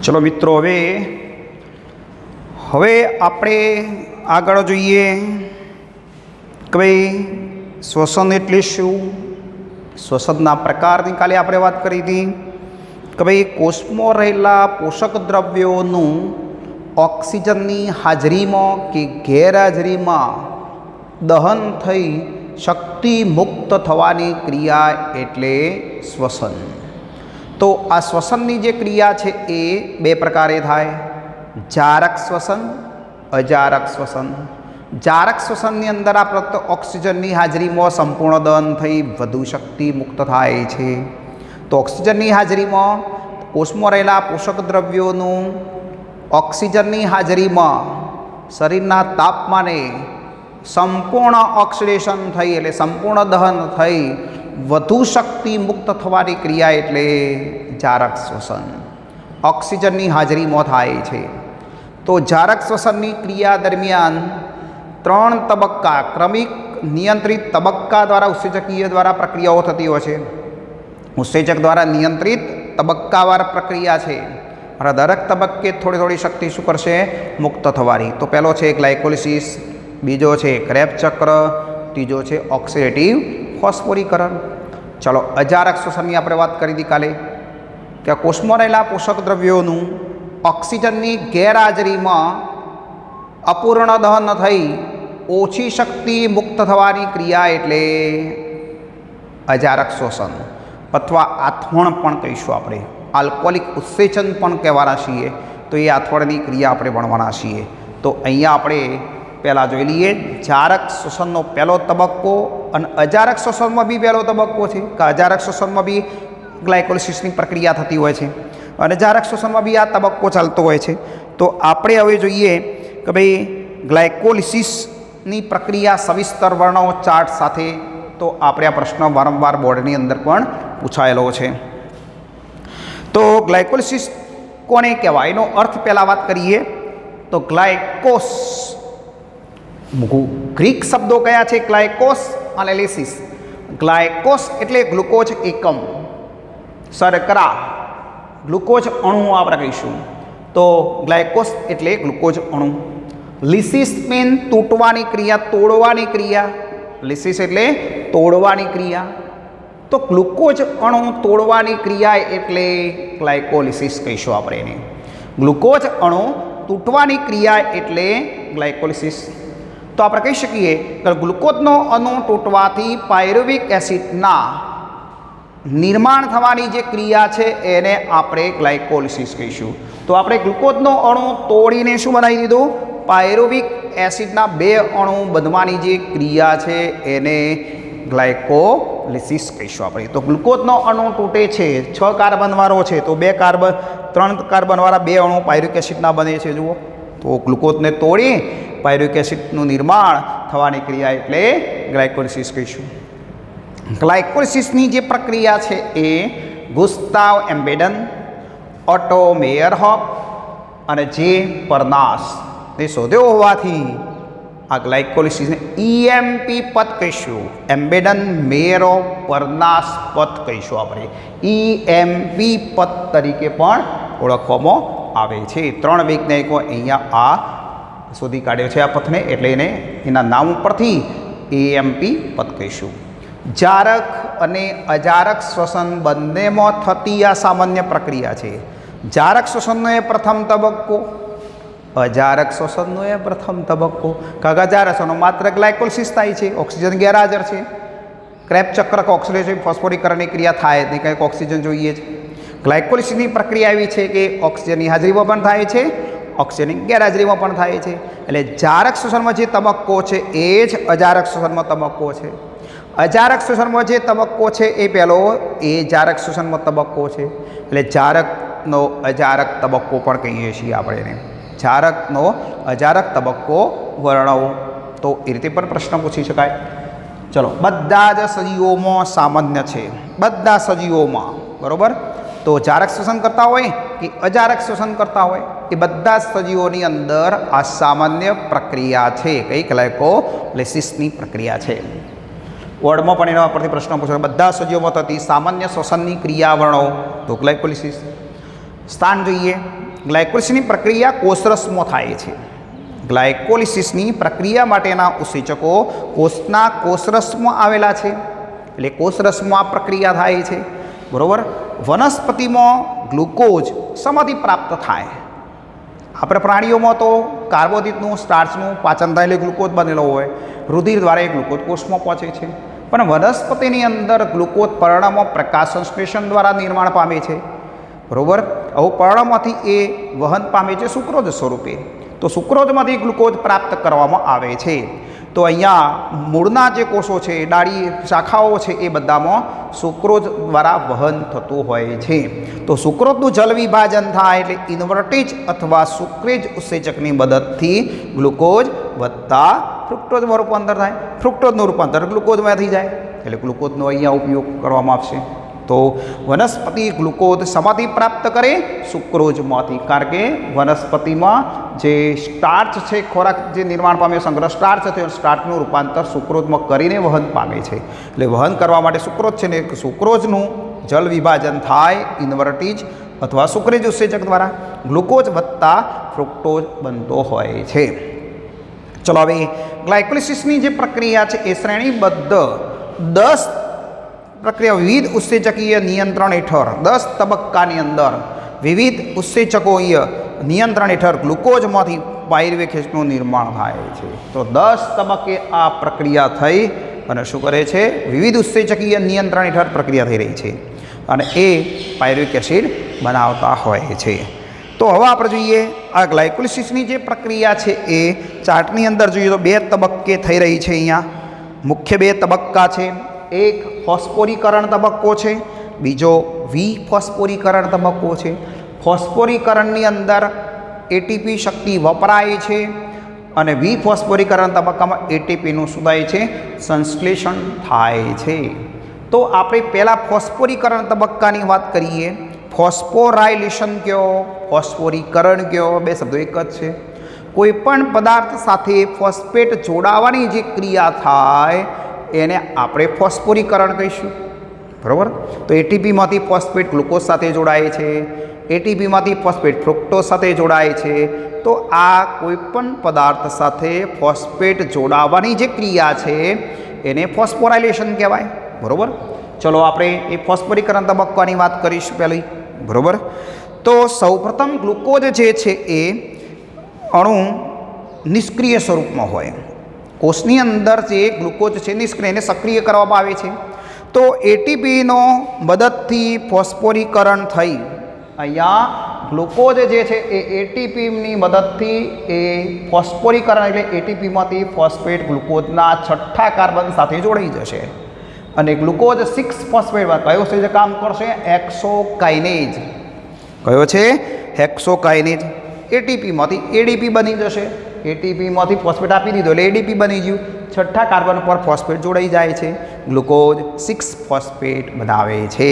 चलो मित्रों હવે આપણે આગળ જોઈએ કે ભાઈ શ્વસન એટલે શું, શ્વસનના પ્રકારની કાલે આપણે વાત કરી હતી કે ભાઈ કોષમાં રહેલા પોષક દ્રવ્યોનું ઓક્સિજનની હાજરીમાં કે ગેરહાજરીમાં દહન થઈ શક્તિ મુક્ત થવાની ક્રિયા એટલે શ્વસન। तो आ श्वसन की क्रिया है ये बे प्रकारे थाय, जारक श्वसन, अजारक श्वसन। जारक श्वसन अंदर आ प्रत ऑक्सीजन की हाजरी में संपूर्ण दहन थई वधु शक्ति मुक्त थाय छे। तो ऑक्सीजन की हाजरी में कोष में रहेला पोषक द्रव्यों ऑक्सीजन की हाजरी में शरीरना तापमाने संपूर्ण ऑक्सीडेशन थई एटले संपूर्ण दहन थई વધુ શક્તિ મુક્ત થવાની ક્રિયા એટલે જારક શ્વસન, ઓક્સિજનની હાજરીમાં થાય છે। તો જારક શ્વસનની ક્રિયા દરમિયાન 3 તબક્કા ક્રમિક નિયંત્રિત તબક્કા દ્વારા ઉત્સેચકીય દ્વારા પ્રક્રિયાઓ થતી હોય છે। ઉત્સેચક દ્વારા નિયંત્રિત તબક્કાવાર પ્રક્રિયા છે અને દરેક તબક્કે થોડી થોડી શક્તિ શું કરશે, મુક્ત થવાની। તો પહેલો છે ગ્લાયકોલિસિસ, બીજો છે ક્રેબ્સ ચક્ર, ત્રીજો છે ઓક્સિડેટિવ ફોસ્ફોરીકરણ। चलो अजारक श्वसन की आपणे बात करी थी काले कि कोष में रहेला पोषक द्रव्यों ऑक्सीजन की गैरहाजरी में अपूर्ण दहन थई ओछी शक्ति मुक्त थवानी क्रिया एटले अजारक श्वसन अथवा आथवण पण कहीशुं आपणे, आल्कोहोलिक उत्सेचन पण कहेवाना छीए। तो ये आथवणनी क्रिया आपणे भणवाना छीए। तो अहींया आपणे पहला जोई लीए जारक श्वसननो पहलो तबक्को और अजारक श्वसन में भी पहलो तबक्को है कि अजारक श्वसन में भी ग्लायकोलिसिस की प्रक्रिया थती होय छे और जारक श्वसन में भी आ तबक्को चालतो होय छे। तो आपणे हवे जोईए कि भाई ग्लायकोलिसिस की प्रक्रिया सविस्तर वर्णो चार्ट साथे। तो आपणे आ प्रश्न वारंवार बोर्डनी अंदर पण पूछायेलो छे। तो ग्लायकोलिसिस कोने कहेवाय एनो अर्थ पहला बात करिए तो ग्लायकोस ग्रीक शब्दों क्या है, ग्लायकोस અને લિસિસ। ग्लायकोस एटले ग्लूकोज एकम, शर्करा ग्लूकोज अणु આપણે કહીશું। तो ग्लायकोस एटले ग्लूकोज अणु। लिसिस मीन तूटवानी क्रिया, तोड़वानी क्रिया। लिसिस एटले तोड़वानी क्रिया। तो ग्लूकोज अणु तोड़वानी क्रिया एटले ग्लायकोलिसिस कहीશું આપણે એને। ग्लूकोज अणु तूटवानी क्रिया एटले ग्लायकोलिसिस। तो आप कही सकीए कि ग्लूकोजनो अणु तूटवाथी पायरुविक एसिडना निर्माण थवानी जे क्रिया है एने आपणे ग्लायकोलिसिस कहीशुं। तो आपणे ग्लूकोजनो अणु तोड़ीने शुं बनावी दीधुं, पायरुविक एसिडना 2 अणु बंधवानी जे क्रिया है एने ग्लायकोलिसिस कहीशुं आपणे। तो ग्लूकोजनो अणु तूटे छे, 6 कार्बन वाळो छे तो 2 कार्बन 3 कार्बन वाळा 2 अणु पायरुविक एसिडना बने छे। जुओ तो ग्लूकोज ने तोड़ी पायरुविक एसिडનું निर्माण થવાની ક્રિયા એટલે ગ્લાયકોલિસિસ કહીશું। ગ્લાયકોલિસિસની જે પ્રક્રિયા છે એ ગુસ્તાવ એમ્બેડન, ઓટો મેયરહોફ અને જે પરનાસ એ શોધ્યો હોવાથી આ ગ્લાયકોલિસિસને EMP પદ કહીશું। એમ્બેડન, મેયરહોફ, પરનાસ પદ કહીશું આપણે। EMP પદ તરીકે પણ ઓળખવામાં આવે છે। 3 વૈજ્ઞાનિકો અહીંયા આ શોધી કાઢ્યો છે આ પથને, એટલે એને એના નામ ઉપરથી EMP પદ કહીશું। જારક અને અજારક શ્વસન બંનેમાં થતી આ સામાન્ય પ્રક્રિયા છે। જારક શ્વસનનો એ પ્રથમ તબક્કો, અજારક શ્વસનનો એ પ્રથમ તબક્કો। કારણ કે અજારક શ્વસનનો માત્ર ગ્લાયકોલિસિસ થાય છે, ઓક્સિજન ગેરહાજર છે। ક્રેબ્સ ચક્ર કે ઓક્સિડેટિવ ફોસ્ફોરીકરણની ક્રિયા થાય નહીં, કંઈક ઓક્સિજન જોઈએ છે। ગ્લાયકોલિસિસની પ્રક્રિયા એવી છે કે ઓક્સિજનની હાજરીમાં પણ થાય છે, ऑक्सीजन गैरहाजरी में पण थाय छे। एटले जारक श्वसन में जे तबक्को छे ए ज अजारक श्वसन में तबक्को छे। अजारक श्वसन में जे तबक्को छे ए पहेलो ए जारक श्वसन में तबक्को छे। एटले जारकनो अजारक तबक्को पण कहीए छीए आपणे एने। जारकनो अजारक तबक्को वर्णवो। तो ए रीते पण प्रश्न पूछी शकाय। चलो बधा ज सजीवोमां सामान्य छे, बधा सजीवोमां बरोबर। तो जारक श्वसन करता होय कि अजारक श्वसन करता होय એ બધા સજીવોની અંદર આ સામાન્ય પ્રક્રિયા છે, કઈ ગ્લાયકોલિસિસની પ્રક્રિયા છે। वर्डमां पण एना परथी प्रश्न पूछाय बधा सजीवोमां थती सामान्य श्वसननी क्रिया वर्णो तो ग्लायकोलिसिस। સ્થાન જોઈએ. ગ્લાયકોલિસિસની પ્રક્રિયા કોષરસમાં થાય છે. ગ્લાયકોલિસિસની પ્રક્રિયા માટેના ઉત્સેચકો કોષના કોષરસમાં આવેલા છે, એટલે કોષરસમાં આ પ્રક્રિયા થાય છે. બરાબર. વનસ્પતિમાં ગ્લુકોઝ શેમાંથી પ્રાપ્ત થાય? આપણે પ્રાણીઓમાં તો કાર્બોદિતનું સ્ટાર્ચનું પાચન થાય એટલે ગ્લુકોઝ બનેલો હોય, રુધિર દ્વારા એ ગ્લુકોઝ કોષમાં પહોંચે છે. પણ વનસ્પતિની અંદર ગ્લુકોઝ પર્ણમાં પ્રકાશ સંશ્લેષણ દ્વારા નિર્માણ પામે છે. બરાબર. આવું પર્ણમાંથી એ વહન પામે છે સુક્રોઝ સ્વરૂપે. તો સુક્રોઝમાંથી ગ્લુકોઝ પ્રાપ્ત કરવામાં આવે છે. તો અહીંયા મૂળના જે કોષો છે, ડાળી શાખાઓ છે, એ બધામાં સુક્રોઝ દ્વારા વહન થતું હોય છે. તો સુક્રોઝનું જલ વિભાજન થાય એટલે ઇન્વર્ટેજ અથવા સુક્રેજ ઉત્સેચકની મદદથી ગ્લુકોઝ વત્તા ફ્રુક્ટોઝમાં રૂપાંતર થાય. ફ્રુક્ટોઝનું રૂપાંતર ગ્લુકોઝમાં થઈ જાય એટલે ગ્લુકોઝનો અહીંયા ઉપયોગ કરવામાં આવશે. તો વનસ્પતિ ગ્લુકોઝ શેમાંથી પ્રાપ્ત કરે? સુક્રોઝમાંથી. કારણ કે વનસ્પતિમાં જે સ્ટાર્ચ છે, ખોરાક જે નિર્માણ પામે સંગ્રહ સ્ટાર્ચ છે, સ્ટાર્ચનું રૂપાંતર સુક્રોઝમાં કરીને વહન પામે છે. એટલે વહન કરવા માટે સુક્રોઝ છે ને સુક્રોઝનું જલ વિભાજન થાય ઇન્વર્ટેજ અથવા સુક્રેજ ઉત્સેચક દ્વારા ગ્લુકોઝ વત્તા ફ્રુક્ટોઝ બનતો હોય છે. ચલો હવે ગ્લાયકોલિસિસની જે પ્રક્રિયા છે એ શ્રેણીબદ્ધ 10 પ્રક્રિયા વિવિધ ઉત્સેચકીય નિયંત્રણ હેઠળ 10 તબક્કાની અંદર વિવિધ ઉત્સેચકોય નિયંત્રણ હેઠળ ગ્લુકોઝમાંથી પાયરુવેટ એસિડનું નિર્માણ થાય છે. તો 10 તબક્કે આ પ્રક્રિયા થઈ અને શું કરે છે? વિવિધ ઉત્સેચકીય નિયંત્રણ હેઠળ પ્રક્રિયા થઈ રહી છે અને એ પાયરુવેટ એસિડ બનાવતા હોય છે. તો હવે આપણે જોઈએ આ ગ્લાયકોલિસિસની જે પ્રક્રિયા છે એ ચાર્ટની અંદર જોઈએ તો 2 તબક્કે થઈ રહી છે. અહીંયા મુખ્ય 2 તબક્કા છે. એક ફોસ્ફોરીકરણ તબક્કો છે, બીજો વિફોસ્ફોરીકરણ તબક્કો છે. ફોસ્ફોરીકરણની અંદર એટીપી શક્તિ વપરાય છે અને વિફોસ્ફોરીકરણ તબક્કામાં એટીપીનું શું થાય છે? સંશ્લેષણ થાય છે. તો આપણે પહેલાં ફોસ્ફોરીકરણ તબક્કાની વાત કરીએ. ફોસ્ફોરાયલેશન કયો, ફોસ્ફોરીકરણ કયો, બે શબ્દો એક જ છે. કોઈપણ પદાર્થ સાથે ફોસ્ફેટ જોડાવાની જે ક્રિયા થાય એને આપણે ફોસ્ફોરીકરણ કહીશું. બરાબર. તો એટીપીમાંથી ફોસ્ફેટ ગ્લુકોઝ સાથે જોડાય છે, એટીપીમાંથી ફોસ્ફેટ ફ્રુક્ટોઝ સાથે જોડાય છે. તો આ કોઈપણ પદાર્થ સાથે ફોસ્ફેટ જોડાવાની જે ક્રિયા છે એને ફોસ્ફોરાયલેશન કહેવાય. બરાબર. ચલો આપણે એ ફોસ્ફોરીકરણ તબક્કાની વાત કરીશું પહેલી. બરાબર. તો સૌપ્રથમ ગ્લુકોઝ જે છે એ અણુ નિષ્ક્રિય સ્વરૂપમાં હોય. કોષની અંદર જે ગ્લુકોઝ છે નિષ્ક્રિય, એને સક્રિય કરવામાં આવે છે. તો એટીપીનો મદદથી ફોસ્ફોરીકરણ થઈ અહીંયા ગ્લુકોઝ જે છે એ એટીપીની મદદથી એ ફોસ્ફોરીકરણ એટલે એટીપીમાંથી ફોસ્ફેટ ગ્લુકોઝના 6થા કાર્બન સાથે જોડાઈ જશે અને ગ્લુકોઝ 6 ફોસ્ફેટમાં કયો છે જે કામ કરશે? હેક્સોકાઇનેઝ. કયો છે? હેક્સોકાઇનેઝ. એટીપીમાંથી એડીપી બની જશે. એટીપીમાંથી ફોસ્ફેટ આપી દીધો એટલે એડીપી બની ગયું. 6થા કાર્બન પર ફોસ્ફેટ જોડાઈ જાય છે, ગ્લુકોઝ 6 ફોસ્ફેટ બનાવે છે.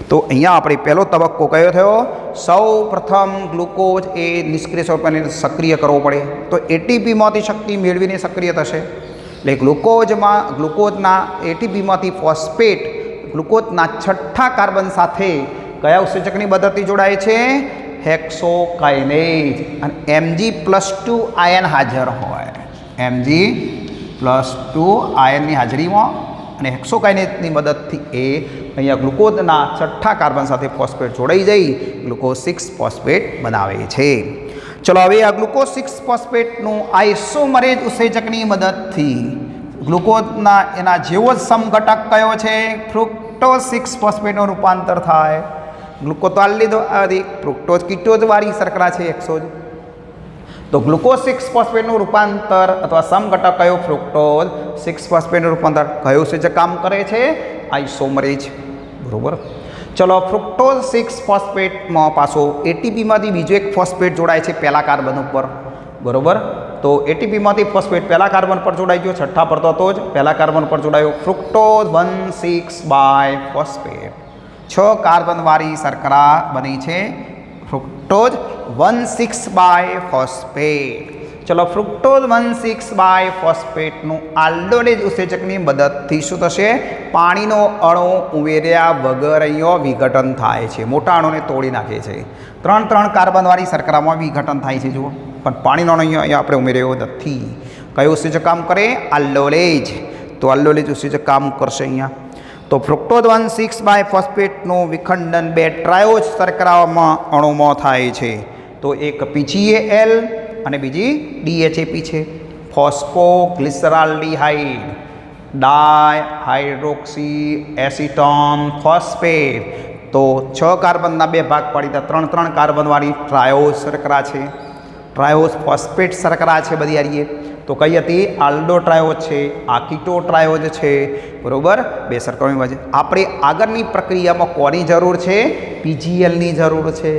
તો અહીંયા આપણે પહેલો તબક્કો કયો થયો? સૌ પ્રથમ ગ્લુકોઝ એ નિષ્ક્રિય સ્વરૂપને સક્રિય કરવો પડે. તો એટીપીમાંથી શક્તિ મેળવીને સક્રિય થશે એટલે ગ્લુકોઝના એટીપીમાંથી ફોસ્ફેટ ગ્લુકોઝના 6થા કાર્બન સાથે કયા ઉત્સેચકની મદદથી જોડાય છે? હેક્સોકાઇનેઝ. અને Mg+2 આયન હાજર હોય, Mg+2 આયનની હાજરીમાં અને હેક્સોકાઇનેઝની મદદથી એ અહીંયા ગ્લુકોઝના 6થા કાર્બન સાથે ફોસ્ફેટ જોડાઈ જઈ ગ્લુકોઝ 6 ફોસ્ફેટ બનાવે છે. ચલો હવે આ ગ્લુકોઝ 6 ફોસ્ફેટનું આઇસોમરેઝ ઉત્સેચકની મદદથી ગ્લુકોઝના એના જેવો જ સમઘટક કયો છે? ફ્રુક્ટોઝ 6 ફોસ્ફેટનું રૂપાંતર થાય. ગ્લુકોઝ તો આલી લીધો, ફ્રુક્ટોઝ કીટોઝવાળી શર્કરા છે એક્સોઝ. તો ગ્લુકોઝ 6 ફોસ્ફેટનું રૂપાંતર અથવા સમઘટક કયો? ફ્રુક્ટોઝ 6 ફોસ્ફેટનું રૂપાંતર કયું છે જે કામ કરે છે? આઇસોમરેઝ. બરાબર. ચલો ફ્રુક્ટોઝ 6 ફોસ્ફેટમાં પાછો એટીપીમાંથી બીજો એક ફોસ્ફેટ જોડાય છે પહેલા કાર્બન ઉપર. બરાબર. તો એટીપીમાંથી ફોસ્ફેટ પહેલા કાર્બન પર જોડાઈ ગયો, 6થા પર તો જ પહેલા કાર્બન પર જોડાયો. Fructose 1,6 bi phosphate. 6 કાર્બનવાળી શર્કરા બની છે ફ્રુક્ટોઝ 1,6 બાય ફોસ્ફેટ. ચલો ફ્રુક્ટોઝ 1,6 બાય ફોસ્ફેટનું આલ્ડોલેજ ઉત્સેચકની મદદથી શું થશે? પાણીનો અણુ ઉમેર્યા વગર અહીંયા વિઘટન થાય છે, મોટા અણુને તોડી નાખે છે. 3 કાર્બનવાળી શર્કરામાં વિઘટન થાય છે જુઓ, પણ પાણીનો અણુ અહીંયા આપણે ઉમેર્યો નથી. કયું ઉત્સેચક કામ કરે? આલ્ડોલેજ. તો આલ્ડોલેજ ઉત્સેચક કામ કરશે અહીંયા. તો ફ્રુક્ટોઝ 1,6 બાય ફોસ્ફેટનું વિખંડન 2 ટ્રાયોઝ શર્કરામાં અણુમાં થાય છે. તો એક PgAl અને બીજી DHAP છે. ફોસ્ફોગ્લિસરાલ્ડિહાઇડ ડાયહાઇડ્રોક્સી એસિટોન ફોસ્ફેટ. તો 6 કાર્બનના 2 ભાગ પાડી દીધા. 3 કાર્બનવાળી ટ્રાયોઝ શર્કરા છે, ટ્રાયોઝ ફોસ્ફેટ શર્કરા છે બધી હારીએ. તો કઈ હતી? આલ્ડો ટ્રાયોઝ છે, આ કીટો ટ્રાયોઝ છે, બરોબર. 2 શર્કરાની વચ્ચે આપણે આગળની પ્રક્રિયામાં કોની જરૂર છે? PGLની જરૂર છે.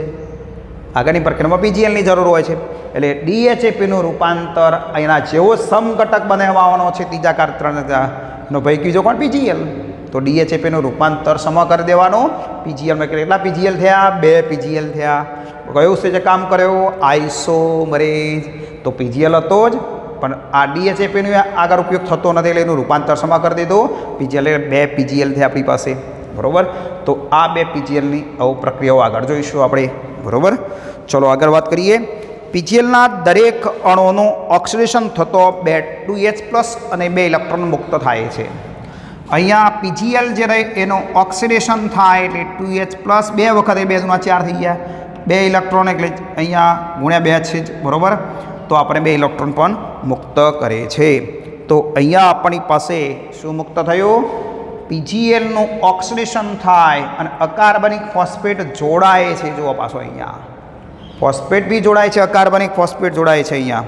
આગળની પ્રક્રિયામાં PGLની જરૂર હોય છે. એટલે DHAPનું રૂપાંતર એના જેવો સમઘટક બનાવવાનો છે ત્રીજા કાર્બનનો ભાઈ કીજો કોણ? PGL. તો DHAPનું રૂપાંતર સમા કરી દેવાનું PGLમાં. કેટલા PGL થયા? 2 PGL થયા. કયું ઉત્સેચક કામ કર્યો? આઇસોમરેઝ. તો PGL હતો જ, પણ આ DHAPનો આગળ ઉપયોગ થતો નથી એટલે એનું રૂપાંતર સમા કરી દીધું PGL. 2 PGL થયા આપણી પાસે, બરાબર. તો આ 2 PGLની આવું પ્રક્રિયાઓ આગળ જોઈશું આપણે, બરાબર. ચલો આગળ વાત કરીએ. PGLના દરેક અણુનું ઓક્સિડેશન થતો 2H+ અને 2 ઇલેક્ટ્રોન મુક્ત થાય છે. અહીંયા PGL જે રહે એનું ઓક્સિડેશન થાય એટલે 2H+, 2 વખતે 2 × 4 થઈ ગયા, 2 ઇલેક્ટ્રોન એટલે અહીંયા ગુણ્યા 2 છે જ, બરાબર. તો આપણે 2 ઇલેક્ટ્રોન પણ મુક્ત કરે છે. તો અહીંયા આપણી પાસે શું મુક્ત થયું? PGLનું ઓક્સિડેશન થાય અને અકાર્બનિક ફોસ્ફેટ જોડાય છે. જુઓ પાછો અહીંયા ફોસ્ફેટ બી જોડાય છે, અકાર્બનિક ફોસ્ફેટ જોડાય છે અહીંયા.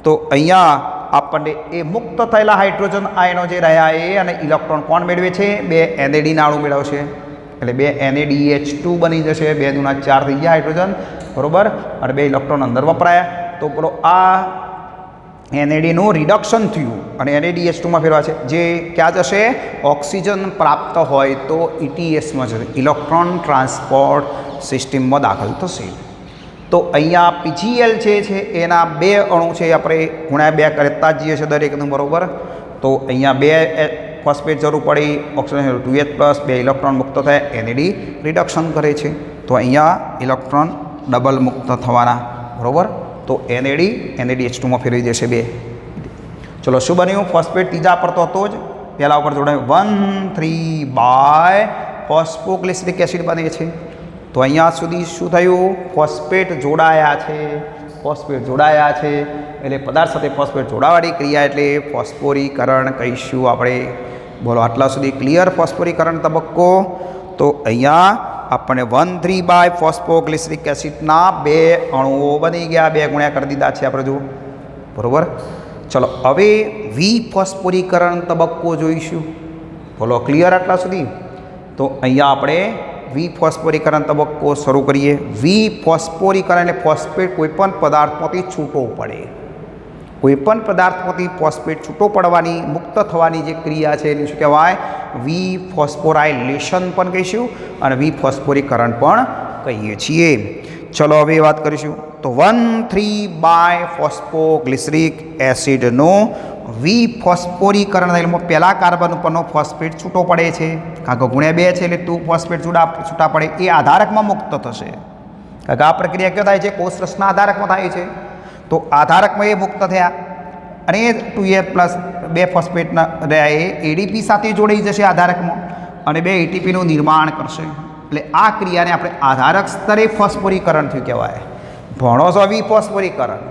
તો અહીંયા આપણને એ મુક્ત થયેલા હાઇડ્રોજન આયનો જે રહ્યા એ અને ઇલેક્ટ્રોન કોણ મેળવે છે? 2 NAD નાણું મેળવશે. એટલે 2 NADH2 બની જશે. 2 × 4 થઈ ગયા હાઇડ્રોજન, બરાબર. અને 2 ઇલેક્ટ્રોન અંદર વપરાયા. તો બોલો આ NADનું રિડક્શન થયું અને NADH2માં ફેરવા છે, જે ક્યાં જશે? ઓક્સિજન પ્રાપ્ત હોય તો ETSમાં જશે, ઇલેક્ટ્રોન ટ્રાન્સપોર્ટ સિસ્ટમમાં દાખલ થશે. તો અહીંયા PGL છે એના 2 અણુ છે, આપણે ગુણ્યા 2 કરતા જઈએ છીએ દરેકનું, બરાબર. તો અહીંયા 2 ફોસ્ફેટ જરૂર પડી, ઓક્સિજન 2H+, 2 ઇલેક્ટ્રોન મુક્ત થાય, NAD રિડક્શન કરે છે. તો અહીંયા ઇલેક્ટ્રોન ડબલ મુક્ત થવાના, બરાબર. તો NADH2માં ફેરવી દેશે 2. ચલો શું બન્યું? ફોસ્ફેટ ત્રીજા પર તો હતો જ, પહેલા ઉપર જોડાયું 1,3 બાય ફોસ્ફોગ્લિસરિક એસિડ બને છે. તો અહીંયા સુધી શું થયું? ફોસ્ફેટ જોડાયા છે, ફોસ્ફેટ જોડાયા છે એટલે પદાર્થ સાથે ફોસ્ફેટ જોડાવાની ક્રિયા એટલે ફોસ્ફોરીકરણ કહીશું આપણે. બોલો આટલા સુધી ક્લિયર? ફોસ્ફોરીકરણ તબક્કો. તો અહીંયા આપણને 1,3 બાય ફોસ્ફોગ્લિસરિક એસિડના 2 અણુઓ બની ગયા, 2 ગુણ્યા કરી દીધા છે આપણે જુઓ, બરાબર. ચલો હવે વિફોસ્ફોરીકરણ તબક્કો જોઈશું. બોલો ક્લિયર આટલા સુધી? તો અહીંયા આપણે વિફોસ્ફોરીકરણ તબક્કો શરૂ કરીએ. વિફોસ્ફોરીકરણ એટલે ફોસ્ફેટ કોઈપણ પદાર્થમાંથી છૂટો પડે. કોઈપણ પદાર્થમાંથી ફોસ્ફેટ છૂટો પડવાની, મુક્ત થવાની જે ક્રિયા છે એનું શું કહેવાય? વિફોસ્ફોરાયલેશન પણ કહીશું અને વિફોસ્ફોરીકરણ પણ કહીએ છીએ. ચલો હવે વાત કરીશું. તો 1,3 બાય ફોસ્ફોગ્લિસરિક એસિડનું વિફોસ્ફોરીકરણ થયેલું પહેલા કાર્બન ઉપરનો ફોસ્ફેટ છૂટો પડે છે, કારણ કે ગુણ્યા 2 છે એટલે 2 ફોસ્ફેટ છૂટા પડે, એ આધારકમાં મુક્ત થશે. કારણ કે આ પ્રક્રિયા ક્યાં થાય છે? કોષ રસના આધારકમાં થાય છે. તો આધારકમાં એ મુક્ત થયા અને 2H+ 2 ફોસ્ફેટના રહ્યા એ ADP સાથે જોડાઈ જશે આધારકમાં અને 2 ATPનું નિર્માણ કરશે. એટલે આ ક્રિયાને આપણે આધારક સ્તરે ફોસ્ફોરીકરણ થયું કહેવાય. ભણો છો વિફોસ્ફોરીકરણ.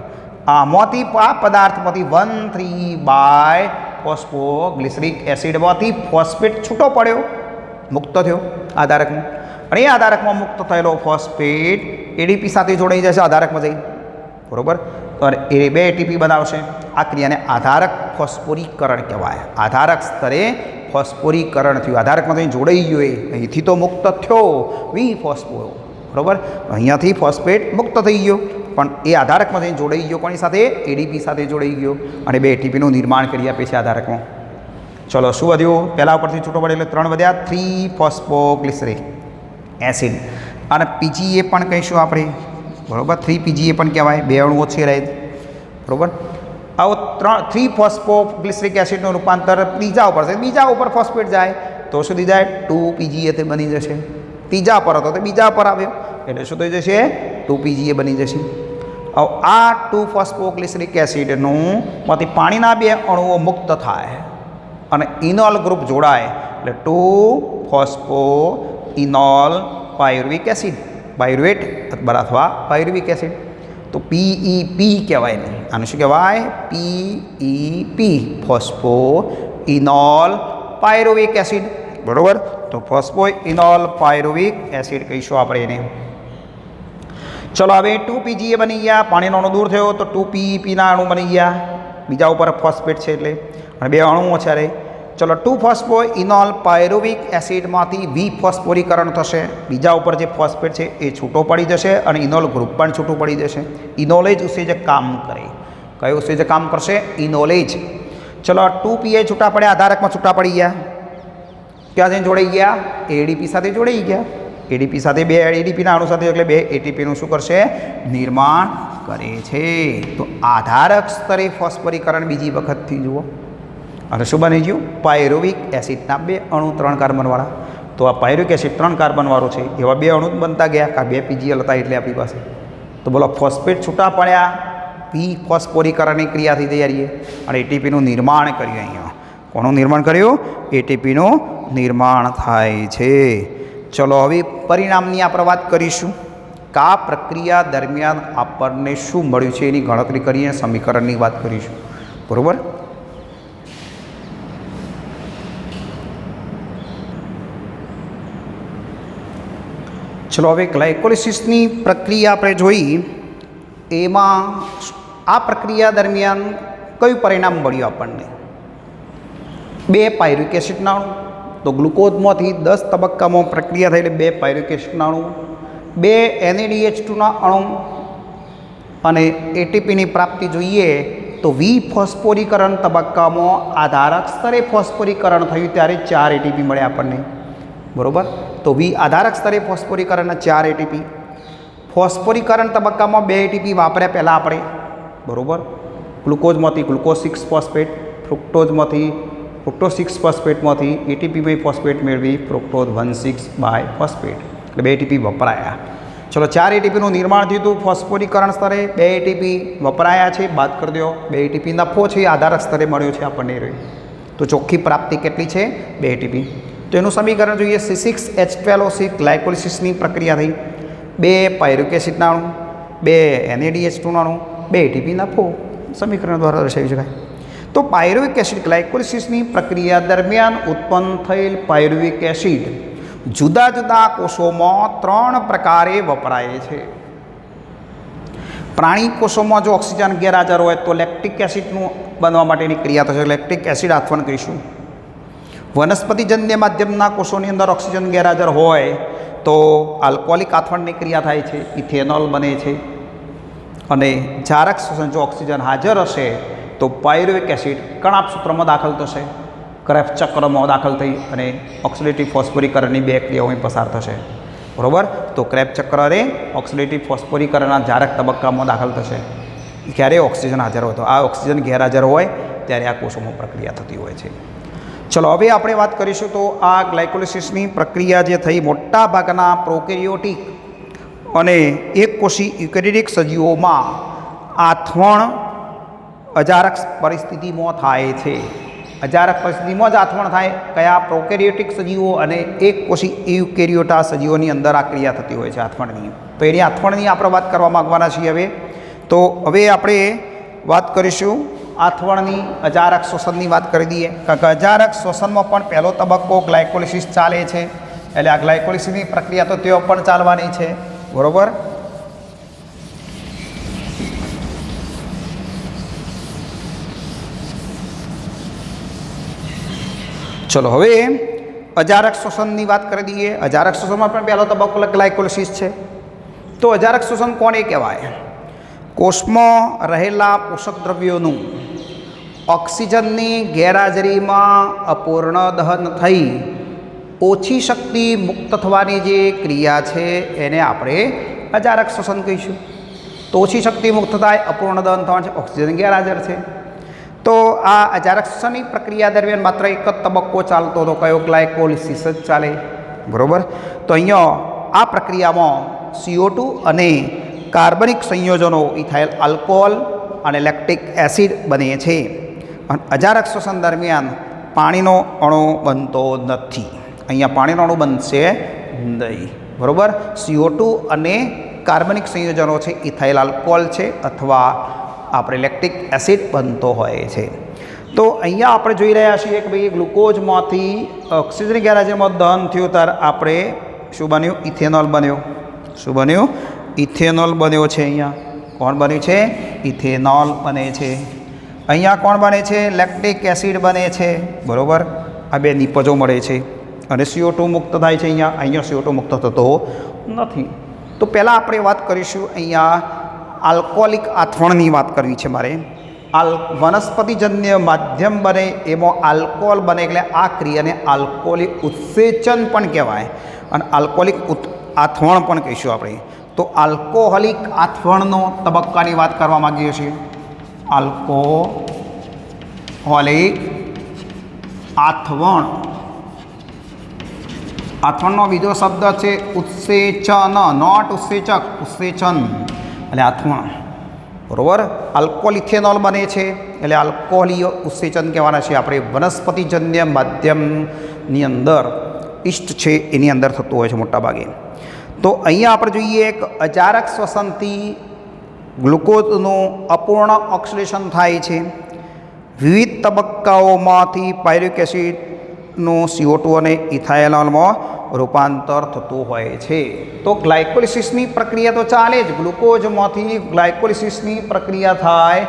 આમાંથી આ પદાર્થમાંથી 1,3 બાય ફોસ્ફોગ્લિસરિક એસિડમાંથી ફોસ્ફેટ છૂટો પડ્યો, મુક્ત થયો આધારકમાં, અને એ આધારકમાં મુક્ત થયેલો ફોસ્ફેટ ADP સાથે જોડાઈ જશે આધારકમાં જઈ, બરાબર. અને એ 2 ATP બનાવશે. આ ક્રિયાને આધારક ફોસ્ફોરીકરણ કહેવાય. આધારક સ્તરે ફોસ્ફોરીકરણ થયું, આધારકમાં જઈને જોડાઈ ગયો, અહીંથી તો મુક્ત થયો વિફોસ્ફો, બરાબર. અહીંયાથી ફોસ્ફેટ મુક્ત થઈ ગયો પણ એ આધારકમાં જઈને જોડાઈ ગયો, કોની સાથે? ADP સાથે જોડાઈ ગયો અને 2 ATPનું નિર્માણ કરી આપે છે આધારકમાં. ચલો શું વધ્યું? પહેલા ઉપરથી છૂટો પડે એટલે 3 વધ્યા, 3 ફોસ્ફોગ્લિસરિક એસિડ. અને PGA પણ કહીશું આપણે, બરાબર. 3 PGA પણ કહેવાય, 2 અણુઓ છે રહે, બરાબર. આવો 3 ફોસ્ફોગ્લિસરિક એસિડનું રૂપાંતર બીજા ઉપર છે, બીજા ઉપર ફોસ્ફેટ જાય તો સુધી જાય 2PGA તે બની જશે. ત્રીજા પર હતો તો બીજા પર આવ્યો એટલે શું થઈ જશે? 2PGA બની જશે. હવે આ 2 ફોસ્ફોગ્લિસરિક એસિડનું માંથી પાણીના 2 અણુઓ મુક્ત થાય અને ઇનોલ ગ્રુપ જોડાય એટલે 2 phospho enol pyruvic acid, pyruvate અથવા પાયરુવિક એસિડ. તો PEP કહેવાય ને, આનું શું કહેવાય? PEP, phospho enol pyruvic acid. બરાબર. તો ફોસ્ફો ઇનોલ પાયરુવિક એસિડ કહીશું આપણે એને. ચલો હવે 2PGA બની ગયા, પાણીનો અણુ દૂર થયો તો 2PEPના અણુ બની ગયા, બીજા ઉપર ફોસ્ફેટ છે એટલે, અને 2 અણુઓ છે રે. ચલો 2 ફોસ્ફો ઇનોલ પાયરુવિક એસિડમાંથી વિફોસ્ફોરીકરણ થશે, બીજા ઉપર જે ફોસ્ફેટ છે એ છૂટો પડી જશે અને ઇનોલ ગ્રુપ પણ છૂટું પડી જશે. ઇનોલેજ ઉત્સેજક કામ કરે. કયું ઉત્સેજક કામ કરશે? ઇનોલેજ. ચલો 2PA છૂટા પડ્યા, આધારકમાં છૂટા પડી ગયા, ક્યાં જઈને જોડાઈ ગયા? ADP સાથે જોડાઈ ગયા. ADP સાથે 2 ADPના અણુ સાથે એટલે 2 ATPનું શું કરશે? નિર્માણ કરે છે. તો આધારક સ્તરે ફોસ્ફોરીકરણ બીજી વખતથી જુઓ અને શું બની ગયું? પાયરુવિક એસિડના 2 અણુ 3 કાર્બનવાળા. તો આ પાયરુવિક એસિડ 3 કાર્બનવાળો છે એવા 2 અણુ બનતા ગયા, કા 2 PGL હતા એટલે આપણી પાસે. તો બોલો ફોસ્ફેટ છૂટા પડ્યા, વિફોસ્ફોરીકરણની ક્રિયાથી તૈયારીએ અને ATPનું નિર્માણ કર્યું. અહીંયા કોનું નિર્માણ કર્યું? ATPનું નિર્માણ થાય છે. ચલો હવે પરિણામની આપણે વાત કરીશું. કા પ્રક્રિયા દરમિયાન આપણને શું મળ્યું છે એની ગણતરી કરીને સમીકરણની વાત કરીશું. બરાબર. ચલો હવે ગ્લાયકોલિસિસની પ્રક્રિયા આપણે જોઈ, એમાં આ પ્રક્રિયા દરમિયાન કયું પરિણામ મળ્યું આપણને? 2 પાયરુવિક એસિડના અણુ. તો ગ્લુકોઝમાંથી 10 તબક્કામાં પ્રક્રિયા થઈ એટલે 2 પાયરુવિક એસિડના અણુ, 2 NADH2ના અણુ અને ATPની પ્રાપ્તિ જોઈએ તો વિફોસ્ફોરીકરણ તબક્કામાં આધારક સ્તરે ફોસ્ફોરીકરણ થયું ત્યારે 4 ATP મળ્યા આપણને. બરાબર. તો આધારક સ્તરે ફોસ્ફોરીકરણના 4 ATP. ફોસ્ફોરીકરણ તબક્કામાં 2 ATP વાપર્યા પહેલાં આપણે. બરાબર. ગ્લુકોઝમાંથી ગ્લુકોઝ 6 ફોસ્ફેટ, ફ્રુક્ટોઝમાંથી ફ્રુક્ટોઝ 6 ફોસ્ફેટમાંથી ATPમાં ફોસ્ફેટ મેળવી ફ્રુક્ટોઝ 1,6 બાય ફોસ્ફેટ એટલે 2 ATP વપરાયા. ચલો 4 ATPનું નિર્માણ થયું હતું ફોસ્ફોરીકરણ સ્તરે, 2 ATP વપરાયા છે, બાદ કરી દો. 2 ATP નફો છે એ આધારક સ્તરે મળ્યો છે આપણને. તો ચોખ્ખી પ્રાપ્તિ કેટલી છે? 2 ATP. તો એનું સમીકરણ જોઈએ. C6H12O6 ગ્લાયકોલિસિસની પ્રક્રિયા થઈ, 2 પાયરુવિક એસિડના અણુ, 2 NADH2ના અણુ, 2 ATP નફો સમીકરણ દ્વારા દર્શાવી શકાય. તો પાયરુવિક એસિડ ગ્લાયકોલિસિસની પ્રક્રિયા દરમિયાન ઉત્પન્ન થયેલ પાયરુવિક એસિડ જુદા જુદા કોષોમાં 3 પ્રકારે વપરાય છે. પ્રાણી કોષોમાં જો ઓક્સિજન ગેરહાજર હોય તો લેક્ટિક એસિડનું બનવા માટેની ક્રિયા થશે, લેક્ટિક એસિડ આથવણ કહીશું. વનસ્પતિજન્ય માધ્યમના કોષોની અંદર ઓક્સિજન ગેરહાજર હોય તો આલ્કોહોલિક આથવણની ક્રિયા થાય છે, ઇથેનોલ બને છે. અને જારક શોષણ જો ઓક્સિજન હાજર હશે તો પાયરુવિક એસિડ કણાપ સૂત્રમાં દાખલ થશે, ક્રેબ્સ ચક્રમાં દાખલ થઈ અને ઓક્સિડેટિવ ફોસ્ફોરીકરણની 2 ક્રિયાઓમાં પસાર થશે. બરાબર. તો ક્રેબ્સ ચક્રે ઓક્સિડેટિવ ફોસ્ફોરીકરણના જારક તબક્કામાં દાખલ થશે જ્યારે ઓક્સિજન હાજર હોય. તો આ ઓક્સિજન ગેરહાજર હોય ત્યારે આ કોષોમાં પ્રક્રિયા થતી હોય છે. ચલો હવે આપણે વાત કરીશું તો આ ગ્લાયકોલિસિસની પ્રક્રિયા જે થઈ મોટા ભાગના પ્રોકેરિયોટિક અને એકકોષી યુકેરિયોટિક સજીવોમાં આથવણ અજારક પરિસ્થિતિમાં થાય છે. અજારક પરિસ્થિતિમાં જ આથવણ થાય. કયા? પ્રોકેરિયોટિક સજીવો અને એકકોષી યુકેરિયોટા સજીવોની અંદર આ ક્રિયા થતી હોય છે આથવણની. તો એની આથવણની આપણે વાત કરવા માગવાના છીએ હવે. તો હવે આપણે વાત કરીશું આથવણની, અજારક શ્વસનની વાત કરી દઈએ. કારણ કે અજારક શ્વસનમાં પણ પહેલો તબક્કો ગ્લાયકોલિસિસ ચાલે છે એટલે આ ગ્લાયકોલિસિસની પ્રક્રિયા તો તેઓ પણ ચાલવાની છે. બરાબર. ચલો હવે અજારક શ્વસનની વાત કરી દઈએ. અજારક શ્વસનમાં પણ પહેલો તબક્કો ગ્લાયકોલિસિસ છે. તો અજારક શ્વસન કોને કહેવાય? કોષમાં રહેલા પોષક દ્રવ્યોનું ઓક્સિજનની ગેરહાજરીમાં અપૂર્ણ દહન થઈ ઓછી શક્તિ મુક્ત થવાની જે ક્રિયા છે એને આપણે અજારક શ્વસન કહીશું. તો ઓછી શક્તિ મુક્ત થાય, અપૂર્ણ દહન થવાનું છે, ઓક્સિજન ગેરહાજર છે. તો આ અજારક શ્વસનની પ્રક્રિયા દરમિયાન માત્ર એક જ તબક્કો ચાલતો હતો, કયો? ગ્લાયકોલિસિસ જ ચાલે. બરાબર. તો અહીંયા આ પ્રક્રિયામાં CO2 અને કાર્બનિક સંયોજનો ઇથાઇલ આલ્કોહોલ અને લેક્ટિક એસિડ બને છે. અને અજારક શ્વસન દરમિયાન પાણીનો અણુ બનતો નથી. અહીંયા પાણીનો અણુ બનશે નહીં. બરાબર. CO2 અને કાર્બનિક સંયોજનો છે, ઇથાઇલ આલ્કોહોલ છે અથવા આપણે લેક્ટિક એસિડ બનતો હોય છે. તો અહીંયા આપણે જોઈ રહ્યા છીએ કે ભાઈ ગ્લુકોઝમાંથી ઓક્સિજન ગેરહાજરીમાં દહન થયું ત્યારે આપણે શું બન્યું? ઇથેનોલ બન્યો. શું બન્યું? ઇથેનોલ બન્યો છે. અહીંયા કોણ બન્યું છે? ઇથેનોલ બને છે. અહીંયા કોણ બને છે? લેક્ટિક એસિડ બને છે. બરાબર. આ બે નિપજો મળે છે અને CO2 મુક્ત થાય છે. અહીંયા CO2 મુક્ત થતો નથી. તો પહેલાં આપણે વાત કરીશું અહીંયા આલ્કોહોલિક આથવણની વાત કરવી છે મારે. વનસ્પતિજન્ય માધ્યમ બને એમાં આલ્કોહોલ બને એટલે આ ક્રિયાને આલ્કોહોલિક ઉત્સેચન પણ કહેવાય અને આલ્કોહોલિક આથવણ પણ કહીશું આપણે. તો આલ્કોહોલિક આથવણનો તબક્કાની વાત કરવા માગીએ છીએ. આલ્કોહોલિક આથવણ. આથવણનો બીજો શબ્દ છે ઉત્સેચન, નોટ ઉત્સેચક, ઉત્સેચન એટલે આથવણ. બરાબર. આલ્કોહોલ ઇથેનોલ બને છે એટલે આલ્કોહોલીય ઉત્સેચન કહેવાના છે આપણે. વનસ્પતિજન્ય માધ્યમની અંદર ઈસ્ટ છે એની અંદર થતું હોય છે મોટાભાગે. તો અહીંયા આપણે જોઈએ એક અજારક શ્વસનથી ગ્લુકોઝનું અપૂર્ણ ઓક્સિડેશન થાય છે. વિવિધ તબક્કાઓમાંથી પાયરુવેક એસિડનું CO2 અને ઇથાઇનોલમાં રૂપાંતર થતું હોય છે. તો ગ્લાયકોલિસિસની પ્રક્રિયા તો ચાલે જ. ગ્લુકોઝમાંથી ગ્લાયકોલિસિસની પ્રક્રિયા થાય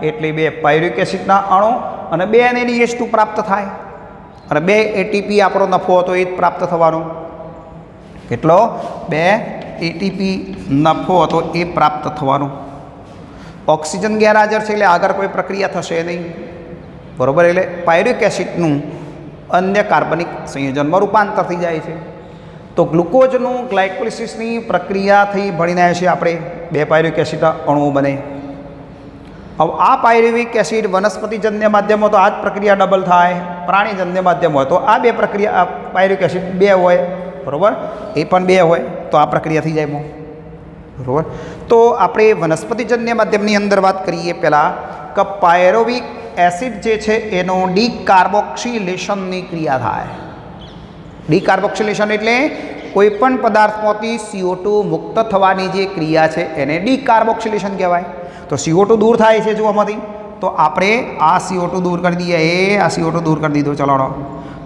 એટલે 2 પાયરુવેક એસિડના અણુ અને 2 NADH2 પ્રાપ્ત થાય અને 2 ATP આપણો નફો હતો એ જ પ્રાપ્ત થવાનો. કેટલો? 2 ATP નફો હતો એ પ્રાપ્ત થવાનો. ઓક્સિજન ગેરહાજર છે એટલે આગળ કોઈ પ્રક્રિયા થશે નહીં. બરાબર. એટલે પાયરુવેક એસિડનું અન્ય કાર્બનિક સંયોજનમાં રૂપાંતર થઈ જાય છે. તો ગ્લુકોઝનું ગ્લાયકોલિસિસની પ્રક્રિયાથી ભણીને આવ્યા છીએ આપણે. 2 પાયરુવેક એસિડ અણુઓ બને. હવે આ પાયરુવેક એસિડ વનસ્પતિજન્ય માધ્યમમાં તો આ જ પ્રક્રિયા ડબલ થાય. પ્રાણીજન્ય માધ્યમ હોય તો આ 2 પ્રક્રિયા પાયરુવેક એસિડ 2 હોય. બરાબર. એ પણ 2 હોય તો આ પ્રક્રિયા થઈ જાય. બરાબર. તો આપણે વનસ્પતિજન્ય માધ્યમની અંદર વાત કરીએ પહેલાં કે પાયરુવેક એસિડ જે છે એનો ડીકાર્બોક્સિલેશનની ક્રિયા થાય. ડીકાર્બોક્સિલેશન એટલે કોઈપણ પદાર્થમાંથી CO2 મુક્ત થવાની જે ક્રિયા છે એને ડીકાર્બોક્સિલેશન કહેવાય. તો CO2 દૂર થાય છે જો આમાંથી, તો આપણે આ CO2 દૂર કરી દઈએ. આ CO2 દૂર કરી દીધો. ચલો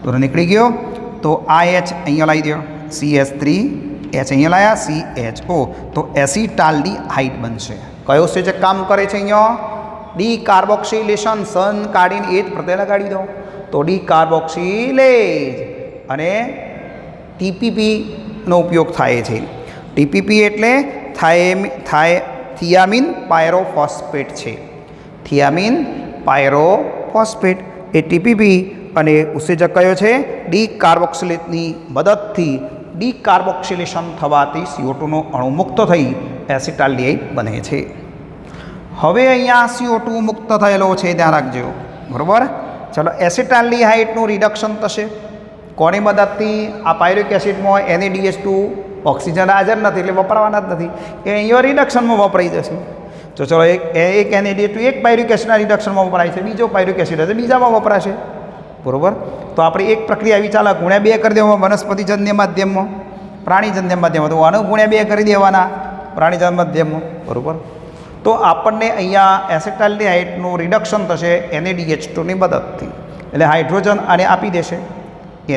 તો નીકળી ગયો. તો આ H અહીંયા લાવી દો. CH3 H અહીંયા લાવ્યા CHO. તો એસિટાલ્ડીહાઇડ બનશે. કયો છે જે કામ કરે છે? અહીંયા ડીકાર્બોક્સિલેશન. સન કાઢીને એ જ પ્રત્યય લગાડી દો. તો ડીકાર્બોક્સિલેજ અને TPP નો ઉપયોગ થાય છે. TPP એટલે થિયામિન પાયરોફોસ્ફેટ છે. થિયામિન પાયરોફોસ્ફેટ એ TPP અને ઉત્સેચક કયો છે? ડીકાર્બોક્સિલેટની મદદથી ડીકાર્બોક્સિલેશન થવાથી CO2 નો અણુ મુક્ત થઈ એસિટાલ્ડીહાઇડ બને છે. હવે અહીંયા CO2 મુક્ત થયેલો છે, ધ્યાન રાખજો. બરાબર. ચલો એસિટાલ્ડીહાઇડનું રિડક્શન થશે કોની મદદથી? આ પાયરુવેક એસિડમાં NADH2 ઓક્સિજન હાજર નથી એટલે વપરાવાના જ નથી. એ અહીંયા રિડક્શનમાં વપરાઈ જશે. તો ચલો એક NADH2 એક પાયરુવેક એસિડના રિડક્શનમાં વપરાય છે, બીજો પાયરુવેક એસિડ હશે બીજામાં વપરાશે. બરાબર. તો આપણે એક પ્રક્રિયા આવી ચાલે ગુણ્યા 2 કરી દેવામાં વનસ્પતિજન્ય માધ્યમમાં, પ્રાણીજન્ય માધ્યમમાં તો આનું ગુણ્યા 2 કરી દેવાના પ્રાણીજન્ય માધ્યમમાં. બરાબર. તો આપણને અહીંયા એસિટાલ્ડીહાઇડનું રિડક્શન થશે NADH2 ની મદદથી. એટલે હાઇડ્રોજન આને આપી દેશે.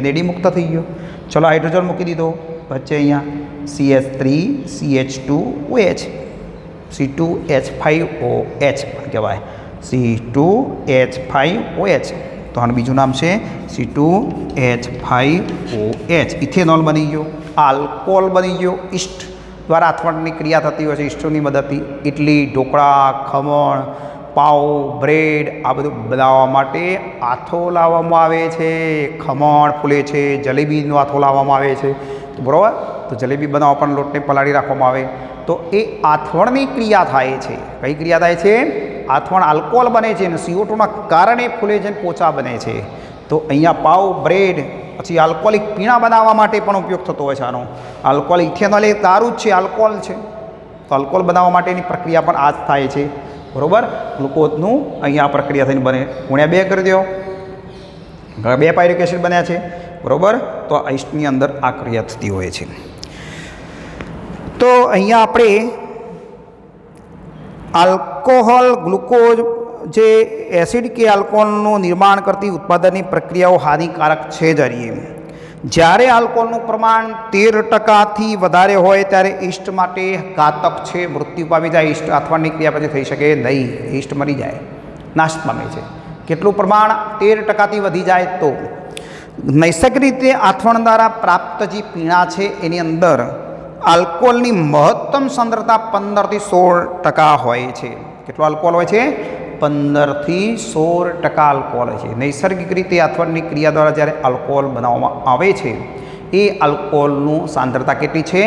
NAD મુક્ત થઈ ગયો. ચલો હાઇડ્રોજન મૂકી દીધો. વચ્ચે અહીંયા CH3 CH2OH C2H5OH કહેવાય. C2H5OH. તો આનું બીજું નામ છે C2H5OH. ઇથેનોલ બની ગયો. આલ્કોહોલ બની ગયો. ઈસ્ટ દ્વારા આથવણની ક્રિયા થતી હોય છે ઈસ્ટોની મદદથી. ઇડલી, ઢોકળા, ખમણ, પાવ, બ્રેડ આ બધું બનાવવા માટે આથો લાવવામાં આવે છે. ખમણ ફૂલે છે, જલેબીનો આથો લાવવામાં આવે છે. બરાબર. તો જલેબી બનાવવા પણ લોટને પલાળી રાખવામાં આવે. તો તો એ આથવણની ક્રિયા થાય છે. કઈ ક્રિયા થાય છે? આથવણ આલ્કોહોલ બને છે અને CO2ના કારણે ફૂલે છે, પોચા બને છે. તો અહીંયા પાવ, બ્રેડ, પછી આલ્કોહોલિક પીણા બનાવવા માટે પણ ઉપયોગ થતો હોય છે આનો. આલ્કોહોલ, ઇથેનોલ એ દારૂ જ છે, આલ્કોહોલ છે. તો આલ્કોહોલ બનાવવા માટેની પ્રક્રિયા પણ આ જ થાય છે. બરાબર. ગ્લુકોઝનું અહીંયા પ્રક્રિયા થઈને બને. ગુણ્યા 2 કરી દો. 2 પાયરુવેક એસિડ બન્યા છે. બરાબર. તો આ ઈસ્ટની અંદર આ ક્રિયા થતી હોય છે. તો અહીંયા આપણે આલ્કોહોલ, ગ્લુકોઝ જે એસિડ કે આલ્કોહોલનું નિર્માણ કરતી ઉત્પાદનની પ્રક્રિયાઓ હાનિકારક છે જરીએ. જ્યારે આલ્કોહોલનું પ્રમાણ 13%થી વધારે હોય ત્યારે ઈસ્ટ માટે ઘાતક છે, મૃત્યુ પામી જાય. ઈસ્ટ આથવણની ક્રિયા પછી થઈ શકે નહીં, ઈસ્ટ મરી જાય, નાશ પામે છે. કેટલું પ્રમાણ? 13%થી વધી જાય તો. નૈસર્ગિક રીતે આથવણ દ્વારા પ્રાપ્ત જે પીણા છે એની અંદર આલ્કોહોલની મહત્તમ સાંદ્રતા 15થી 16% હોય છે. કેટલો આલ્કોહોલ હોય છે? 15થી 16% આલ્કોહોલ હોય છે. નૈસર્ગિક રીતે આથવણની ક્રિયા દ્વારા જ્યારે આલ્કોહોલ બનાવવામાં આવે છે એ આલ્કોહોલનું સાંદ્રતા કેટલી છે?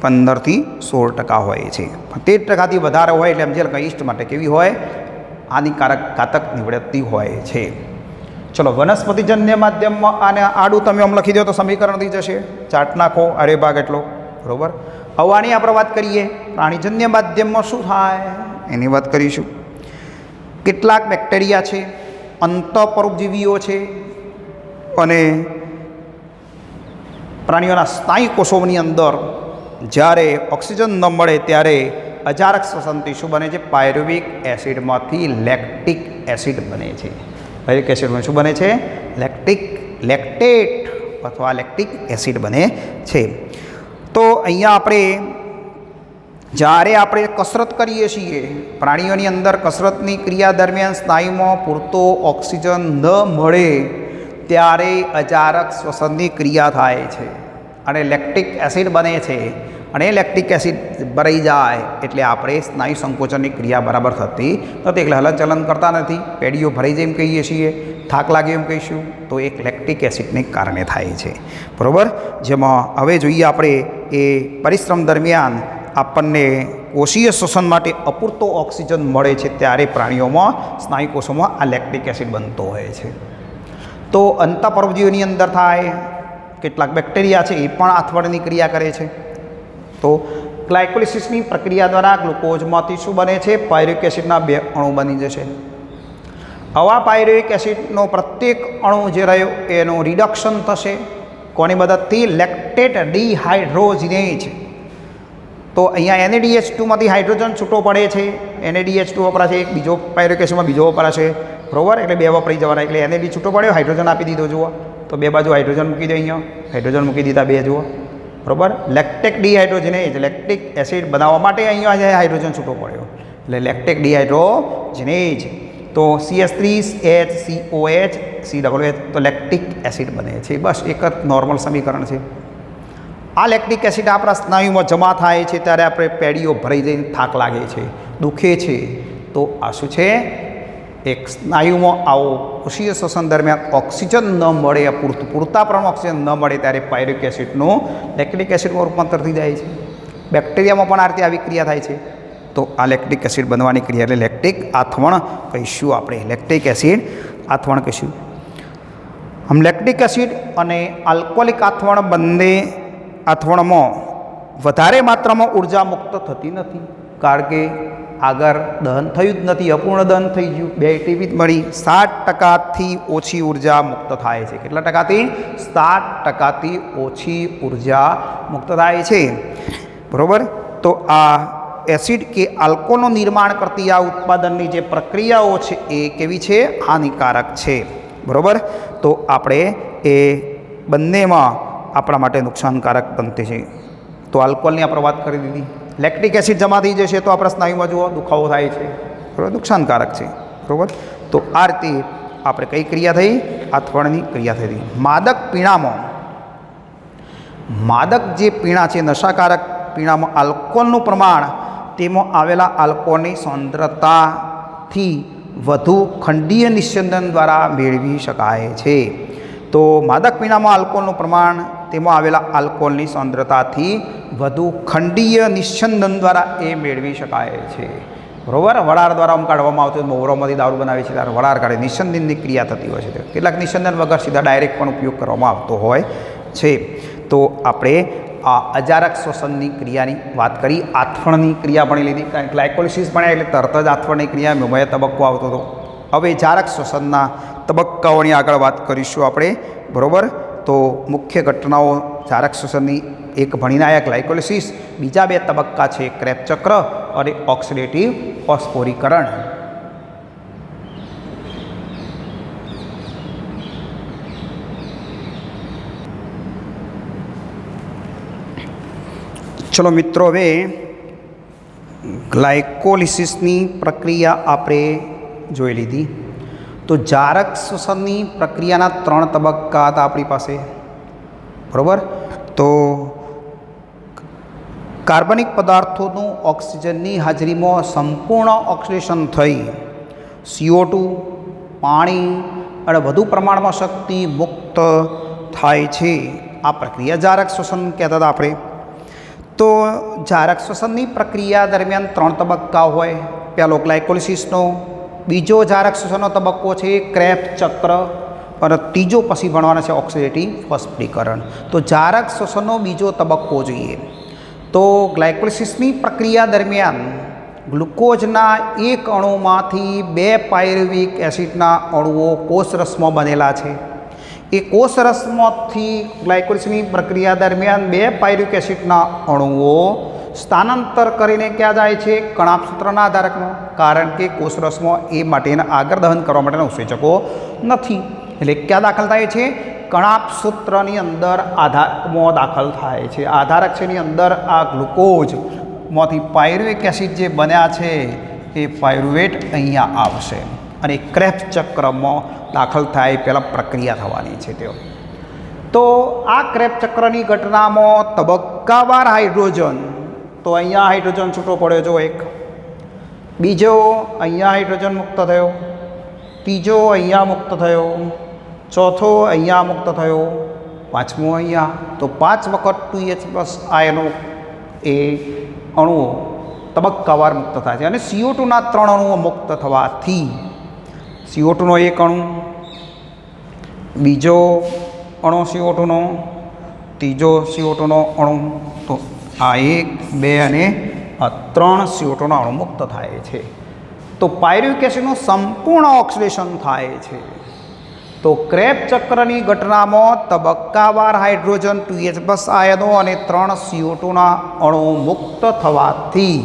15થી 16% હોય છે. 13%થી વધારે હોય એટલે સમજેલ કે ઈસ્ટ માટે કેવી હોય? હાનિકારક, ઘાતક નીવડતી હોય છે. ચલો, વનસ્પતિજન્ય માધ્યમમાં આને આડું તમે આમ લખી દો તો સમીકરણ થઈ જશે. ચાર્ટ નાખો, અરે ભાગ એટલો. બરાબર. હવે આની આપણે વાત કરીએ પ્રાણીજન્ય માધ્યમમાં શું થાય એની વાત કરીશું. કેટલાક બેક્ટેરિયા છે, અંતઃપરોપજીવીઓ છે અને પ્રાણીઓના સ્નાયુ કોષોની અંદર જ્યારે ઓક્સિજન ન મળે ત્યારે અજારક શ્વસનથી શું બને છે? પાયરુવેક એસિડમાંથી લેક્ટિક એસિડ બને છે. પાયરુવેક એસિડમાં શું બને છે? લેક્ટેટ અથવા લેક્ટિક એસિડ બને છે. તો અહીંયા આપણે જ્યારે આપણે કસરત કરીએ છીએ, પ્રાણીઓની અંદર કસરતની ક્રિયા દરમિયાન સ્નાયુમાં પૂરતો ઓક્સિજન ન મળે ત્યારે અજારક શ્વસનની ક્રિયા થાય છે અને લેક્ટિક એસિડ બને છે. અને લેક્ટિક એસિડ ભરાઈ જાય એટલે આપણે સ્નાયુ સંકોચનની ક્રિયા બરાબર થતી નથી, એટલે હલનચલન કરતા નથી. પેઢીઓ ભરાઈ જાય એમ કહીએ છીએ, થાક લાગે એમ કહીશું, તો એક લેક્ટિક એસિડને કારણે થાય છે. બરાબર. જેમાં હવે જોઈએ આપણે એ પરિશ્રમ દરમિયાન આપણને કોષીય શ્વસન માટે અપૂરતો ઓક્સિજન મળે છે ત્યારે પ્રાણીઓમાં, સ્નાયુ કોષોમાં આ લેક્ટિક એસિડ બનતો હોય છે. તો અંતઃપરોપજીવીઓની અંદર થાય. કેટલાક બેક્ટેરિયા છે એ પણ આથવણની ક્રિયા કરે છે. તો ગ્લાયકોલિસિસની પ્રક્રિયા દ્વારા ગ્લુકોઝમાંથી શું બને છે? પાયરુવેક એસિડના 2 અણુ બની જશે. આવા પાયરુવેક એસિડનો પ્રત્યેક અણુ જે રહ્યો એનું રિડક્શન થશે. કોની મદદથી? લેક્ટેટ ડિહાઇડ્રોજિનેઝ. તો અહીંયા NADH2માંથી હાઇડ્રોજન છૂટો પડે છે. NADH2 વપરાશે, એક બીજો પાયરુવેક એસિડમાં બીજો વપરાશે. બરાબર. એટલે 2 વપરાઈ જવાના. એટલે NAD છૂટો પડ્યો, હાઇડ્રોજન આપી દીધો. જુઓ તો 2 બાજુ હાઇડ્રોજન મૂકી દો. અહીંયા હાઇડ્રોજન મૂકી દીધા 2. જુઓ. બરાબર. લેક્ટેટ ડિહાઇડ્રોજિનેઝ, લેક્ટિક એસિડ બનાવવા માટે અહીંયા હાઇડ્રોજન છૂટો પડ્યો એટલે લેક્ટેટ ડિહાઇડ્રોજિનેઝ. તો CH3HCOH COH તો લેક્ટિક એસિડ બને છે. બસ એક જ નોર્મલ સમીકરણ છે. આ લેક્ટિક એસિડ આપણા સ્નાયુમાં જમા થાય છે ત્યારે આપણે પેઢીઓ ભરાઈ જઈને થાક લાગે છે, દુખે છે. તો આ શું છે? એક સ્નાયુમાં આવો કોષીય શ્વસન દરમિયાન ઓક્સિજન ન મળે, પૂરતા પ્રમાણમાં ઓક્સિજન ન મળે ત્યારે પાયરુવેક એસિડનું લેક્ટિક એસિડમાં રૂપાંતર થઈ જાય છે. બેક્ટેરિયામાં પણ આ રીતે આવી ક્રિયા થાય છે. તો આ લેક્ટિક એસિડ બનવાની ક્રિયા એટલે લેક્ટિક આથવણ કહીશું આપણે. લેક્ટિક એસિડ આથવણ કહીશું. આમ લેક્ટિક એસિડ અને આલ્કોહોલિક આથવણ બંને આથવણમાં વધારે માત્રામાં ઉર્જા મુક્ત થતી નથી, કારણ કે આગળ દહન થયું જ નથી, અપૂર્ણ દહન થઈ ગયું. 2 ATP મળી. 60%થી ઓછી ઉર્જા મુક્ત થાય છે. કેટલા ટકાથી? 60%થી ઓછી ઉર્જા મુક્ત થાય છે. બરાબર. તો આ એસિડ કે આલ્કોહોલનું નિર્માણ કરતી આ ઉત્પાદનની જે પ્રક્રિયાઓ છે એ કેવી છે? હાનિકારક છે. બરાબર. તો આપણે એ બંનેમાં આપણા માટે નુકસાનકારક બનતી છે. તો આલ્કોહોલની આપણે વાત કરી દીધી. લેક્ટિક એસિડ જમા થઈ જશે તો આપણા સ્નાયુમાં જુઓ દુખાવો થાય છે. બરાબર. નુકસાનકારક છે. બરાબર. તો આ રીતે આપણે કઈ ક્રિયા થઈ? આથવણની ક્રિયા થઈ. માદક પીણામાં, માદક જે પીણા છે, નશાકારક પીણામાં આલ્કોહોલનું પ્રમાણ તેમાં આવેલા આલ્કોહોલની સાંદ્રતાથી વધુ ખંડીય નિસ્યંદન દ્વારા મેળવી શકાય છે. તો માદક પીણામાં આલ્કોહોલનું પ્રમાણ તેમાં આવેલા આલ્કોહોલની સાંદ્રતાથી વધુ ખંડીય નિસ્યંદન દ્વારા એ મેળવી શકાય છે, બરાબર. વરાળ દ્વારા આમ કાઢવામાં આવતું મોવરોમાંથી દારૂ બનાવે છે ત્યારે વરાળ કાઢે નિસ્યંદનની ક્રિયા થતી હોય છે. કેટલાક નિસ્યંદન વગર સીધા ડાયરેક્ટ પણ ઉપયોગ કરવામાં આવતો હોય છે. તો આપણે આ અજારક શ્વસનની ક્રિયાની વાત કરી, આથવણની ક્રિયા ભણી લીધી. કારણ કે ગ્લાયકોલિસિસ ભણ્યા એટલે તરત જ આથવણની ક્રિયા મેમોય તબક્કો આવતો હતો. હવે જારક શ્વસનના તબક્કાઓની આગળ વાત કરીશું આપણે, બરાબર. તો મુખ્ય ઘટનાઓ જારક શ્વસનની એક ભણીને આવ્યા ગ્લાયકોલિસિસ, બીજા બે તબક્કા છે ક્રેબ્સ ચક્ર અને ઓક્સિડેટિવ ફોસ્ફોરીકરણ. ચલો મિત્રો, હવે ગ્લાયકોલિસિસની પ્રક્રિયા આપણે જોઈ લીધી. તો જારક શ્વસનની પ્રક્રિયાના 3 તબક્કા હતા આપણી પાસે, બરાબર. તો કાર્બનિક પદાર્થોનું ઓક્સિજનની હાજરીમાં સંપૂર્ણ ઓક્સિડેશન થઈ CO2 પાણી અને વધુ પ્રમાણમાં શક્તિ મુક્ત થાય છે. આ પ્રક્રિયા જારક શ્વસન કહેતા હતા આપણે. તો જારક શ્વસનની પ્રક્રિયા દરમિયાન 3 તબક્કા હોય. પહેલો ગ્લાયકોલિસિસનો, બીજો જારક શ્વસનનો તબક્કો છે ક્રેબ્સ ચક્ર અને ત્રીજો પછી ભણવાના છે ઓક્સિડેટિવ ફોસ્ફોરીકરણ. તો જારક શ્વસનનો બીજો તબક્કો જોઈએ. તો ગ્લાયકોલિસિસની પ્રક્રિયા દરમિયાન ગ્લુકોઝના એક અણુમાંથી 2 પાયરુવિક એસિડના અણુઓ કોષરસમાં બનેલા છે. એ કોષરસમાંથી ગ્લાયકોલિસિસની પ્રક્રિયા દરમિયાન 2 પાયરુવિક એસિડના અણુઓ સ્થાનાંતર કરીને ક્યાં જાય છે? કણાભસૂત્રના આધારકમાં. કારણ કે કોષરસમાં એ માટેના આગળ દહન કરવા માટેના ઉત્સેચકો નથી, એટલે ક્યાં દાખલ થાય છે? કણાભસૂત્રની અંદર આધારકમાં દાખલ થાય છે. આધારક છે એની અંદર આ ગ્લુકોઝમાંથી પાયરુવિક એસિડ જે બન્યા છે એ પાયરુવેટ અહીંયા આવશે અને ક્રેબ્સ ચક્રમાં દાખલ થાય પહેલાં પ્રક્રિયા થવાની છે તેઓ. તો આ ક્રેબ્સ ચક્રની ઘટનામાં તબક્કાવાર હાઇડ્રોજન, તો અહીંયા હાઇડ્રોજન છૂટો પડ્યો જો એક, બીજો અહીંયા હાઇડ્રોજન મુક્ત થયો, ત્રીજો અહીંયા મુક્ત થયો, ચોથો અહીંયા મુક્ત થયો, પાંચમો અહીંયા. તો 5 વખત 2H+ આયનો એ અણુઓ તબક્કાવાર મુક્ત થાય છે. અને CO2ના 3 અણુઓ મુક્ત થવાથી CO2નો એક અણુ, બીજો અણુ CO2નો, ત્રીજો CO2નો અણુ, તો આ 1 2 અને 3 CO2ના અણુ મુક્ત થાય છે. તો પાયરુવિક એસિડનું સંપૂર્ણ ઓક્સિડેશન થાય છે. તો ક્રેબ્સ ચક્રની ઘટનામાં તબક્કાવાર હાઇડ્રોજન 2H+ આયનો અને 3 CO2ના અણુ મુક્ત થવાથી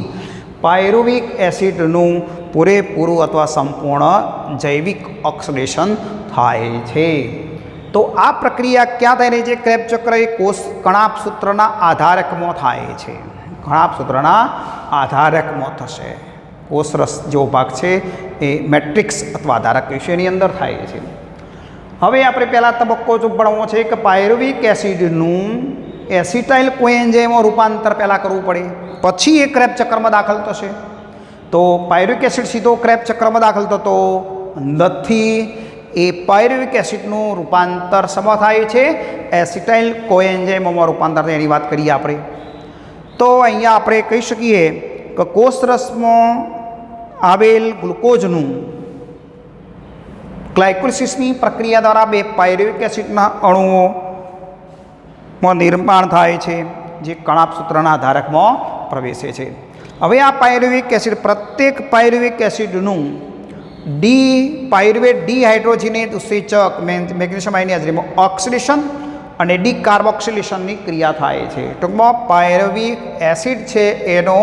પાયરુવિક એસિડનું પૂરેપૂરું અથવા સંપૂર્ણ જૈવિક ઓક્સિડેશન થાય છે. તો આ પ્રક્રિયા ક્યાં થઈ રહી છે? ક્રેબ્સ ચક્ર એ કોષ કણાભસૂત્રના આધારકમાં થાય છે. કણાભસૂત્રના આધારકમાં થશે. કોષરસ જેવો ભાગ છે એ મેટ્રિક્સ અથવા આધારક વિશે એની અંદર થાય છે. હવે આપણે પહેલા તબક્કો જો ભણવો છે કે પાયરુવિક એસિડનું એસિટાઇલ કોએન્ઝાઇમમાં રૂપાંતર પહેલાં કરવું પડે, પછી એ ક્રેબ્સ ચક્રમાં દાખલ થશે. તો પાયરુવિક એસિડ સીધો ક્રેબ્સ ચક્રમાં દાખલ થતો નથી. એ પાયરુવિક એસિડનું રૂપાંતર શેમાં થાય છે? એસિટાઇલ કોએન્ઝાઇમમાં રૂપાંતર થાય, એની વાત કરીએ આપણે. તો અહીંયા આપણે કહી શકીએ કે કોષરસમાં આવેલ ગ્લુકોઝનું ગ્લાયકોલિસિસની પ્રક્રિયા દ્વારા 2 પાયરુવિક એસિડના અણુઓમાં નિર્માણ થાય છે, જે કણાભસૂત્રના આધારકમાં પ્રવેશે છે. હવે આ પાયરુવિક એસિડ, પ્રત્યેક પાયરુવિક એસિડનું પાયરુવેટ ડિહાઇડ્રોજનેઝ ઉત્સેચક મેગ્નેશિયમ આયનની હાજરીમાં ઓક્સિડેશન અને ડિકાર્બોક્સિલેશનની ક્રિયા થાય છે. ટૂંકમાં પાયરુવિક એસિડ છે એનો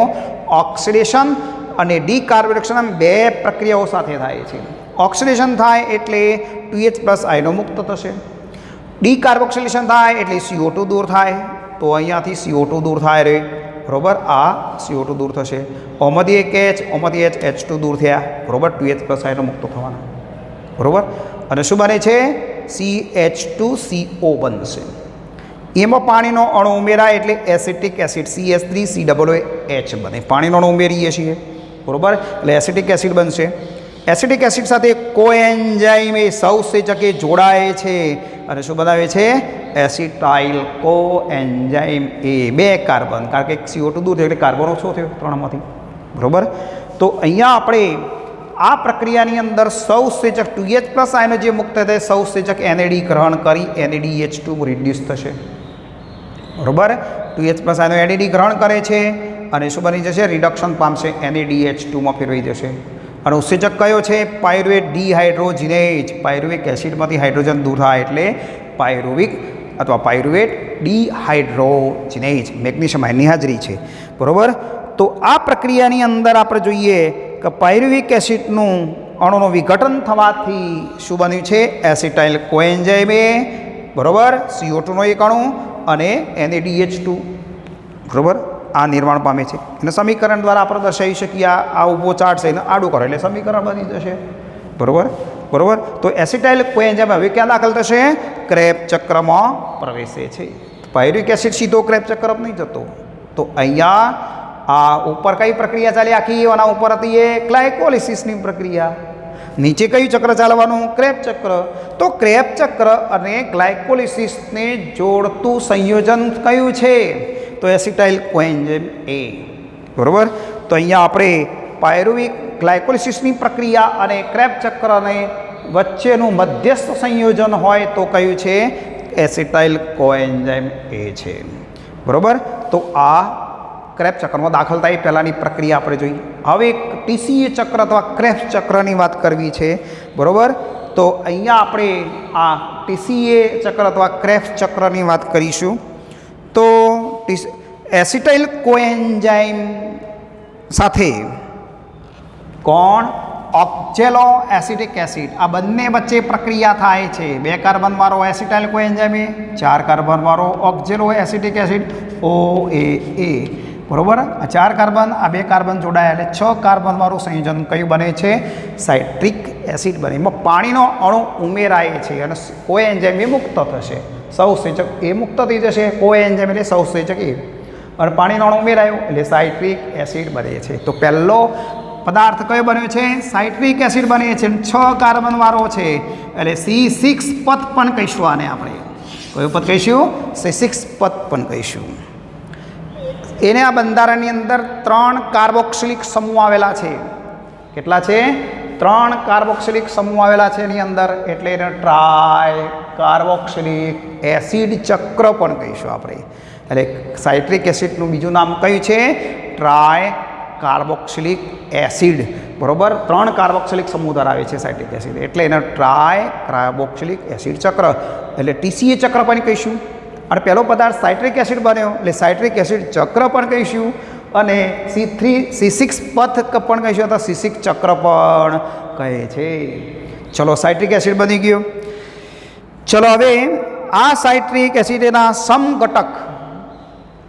ઓક્સિડેશન અને ડિકાર્બોક્સિલેશન આમ 2 પ્રક્રિયાઓ સાથે થાય છે. ઓક્સિડેશન થાય એટલે 2H+ આયનો મુક્ત થશે, ડિકાર્બોક્સિલેશન થાય એટલે CO2 દૂર થાય. તો અહીંયાથી CO2 દૂર થાય રે, બરાબર. આ CO2 દૂર થશે, ઓમાંથી એક H, ઓમાંથી H2 દૂર થયા, બરાબર. 2H+ આયનો મુક્ત થવાના, બરાબર. અને શું બને છે? CH2CO બનશે. એમાં પાણીનો અણુ ઉમેરાય એટલે એસિટિક એસિડ CH3COOH બને. પાણીનો અણુ ઉમેરીએ છીએ, બરાબર, એટલે એસિટિક એસિડ બનશે. એસિડિક એસિડ સાથે કોએન્ઝાઇમ એ સહઉત્સેચકે જોડાય છે અને શું બનાવે છે? એસિટાઇલ કોએન્ઝાઇમ એ 2 કાર્બન, કારણ કે CO2 દૂર થયો એટલે કાર્બન ઓછો થયો 3માંથી, બરાબર. તો અહીંયા આપણે આ પ્રક્રિયાની અંદર સહઉત્સેચક 2H+ આયનો જે મુક્ત થાય સહઉત્સેચક NAD ગ્રહણ કરી NADH2 રિડ્યુસ થશે, બરાબર. 2H+ આયનો NAD ગ્રહણ કરે છે અને શું બની જશે? રિડક્શન પામશે, NADH2માં ફેરવાઈ જશે. અને ઉત્સેચક કયો છે? પાયરુવેટ ડિહાઇડ્રોજિનેઝ. પાયરુવિક એસિડમાંથી હાઇડ્રોજન દૂર થાય એટલે પાયરુવિક અથવા પાયરુવેટ ડિહાઇડ્રોજિનેઝ, મેગ્નેશિયમ આયનની હાજરી છે, બરાબર. તો આ પ્રક્રિયાની અંદર આપણે જોઈએ કે પાયરુવિક એસિડનું અણુનું વિઘટન થવાથી શું બન્યું છે? એસિટાઇલ કોએન્ઝાઇમ એ, બરાબર, CO2નો એક અણુ અને NADH2, બરાબર, આ નિર્માણ પામે છે. અને સમીકરણ દ્વારા આપણે દર્શાવી શકીએ. આ ઊભો ચાર્ટ છે એને આડું કરો એટલે સમીકરણ બની જશે, બરાબર, બરાબર. તો એસિટાઇલ કોએન્ઝાઇમ હવે ક્યાં દાખલ થશે? ક્રેબ ચક્રમાં પ્રવેશે છે. પાયરુવિક એસિડ સીધો ક્રેબ ચક્ર નહીં જતો. તો અહીંયા આ ઉપર કઈ પ્રક્રિયા ચાલી આખી? આના ઉપર હતી એ ગ્લાયકોલિસિસની પ્રક્રિયા. નીચે કયું ચક્ર ચાલવાનું? ક્રેબ ચક્ર. તો ક્રેબ ચક્ર અને ગ્લાયકોલિસિસને જોડતું સંયોજન કયું છે? તો એસિટાઇલ કોએન્ઝાઇમ એ, બરાબર. તો અહીંયા આપણે પાયરુવિક ગ્લાયકોલિસિસની પ્રક્રિયા અને ક્રેબ ચક્રને વચ્ચેનું મધ્યસ્થ સંયોજન હોય તો કયું છે? એસિટાઇલ કોએન્ઝાઇમ એ છે, બરાબર. તો આ ક્રેબ ચક્રમાં દાખલ થાય પહેલાંની પ્રક્રિયા આપણે જોઈ. હવે TCA ચક્ર અથવા ક્રેબ ચક્રની વાત કરવી છે, બરાબર. તો અહીંયા આપણે આ TCA ચક્ર અથવા ક્રેબ ચક્રની વાત કરીશું. તો એસિટાઇલ કોએન્ઝાઇમ સાથે કોણ? ઓક્ઝેલો એસિટિક એસિડ. આ બંને વચ્ચે પ્રક્રિયા થાય છે. 2 કાર્બનવાળો એસિટાઇલ કોએન્ઝાઇમ એ, 4 કાર્બનવાળો ઓક્ઝેલો એસિટિક એસિડ OAA, બરાબર. આ 4 કાર્બન, આ 2 કાર્બન જોડાયા એટલે 6 કાર્બનવાળું સંયોજન કયું બને છે? સાઇટ્રિક એસિડ બને. એમાં પાણીનો અણુ ઉમેરાય છે અને કોએન્ઝાઇમ એ મુક્ત થશે. સહઉત્સેચક એ મુક્ત થઈ જશે, કોએન્ઝાઇમ એટલે સહઉત્સેચક એ, અને પાણીનો અણુ ઉમેરાયો એટલે સાઇટ્રિક એસિડ બને છે. તો પહેલો પદાર્થ કયો બન્યો છે? સાઇટ્રિક એસિડ બને છે. 6 કાર્બનવાળો છે એટલે C6 પદ પણ કહીશું આને આપણે. કયું પદ કહીશું? C6 પદ પણ કહીશું. એને આ બંધારણની અંદર 3 કાર્બોક્સિલિક સમૂહ આવેલા છે. કેટલા છે? 3 કાર્બોક્સિલિક સમૂહ આવેલા છે એની અંદર, એટલે એને ટ્રાય કાર્બોક્સિલિક એસિડ ચક્ર પણ કહીશું આપણે. એટલે સાઇટ્રિક એસિડનું બીજું નામ કયું છે? ટ્રાય કાર્બોક્સિલિક એસિડ, બરાબર. 3 કાર્બોક્સિલિક સમૂહ ધરાવે છે સાઇટ્રિક એસિડ, એટલે એને ટ્રાય કાર્બોક્સિલિક એસિડ ચક્ર એટલે TCA ચક્ર પણ કહીશું. અને પહેલો પદાર્થ સાઇટ્રિક એસિડ બન્યો એટલે સાઇટ્રિક એસિડ ચક્ર પણ કહીશું. અને C6 પથ પણ કહીશું અથવા C6 ચક્ર પણ કહે છે. ચલો, સાઇટ્રિક એસિડ બની ગયો. ચલો, હવે આ સાઇટ્રિક એસિડના સમઘટક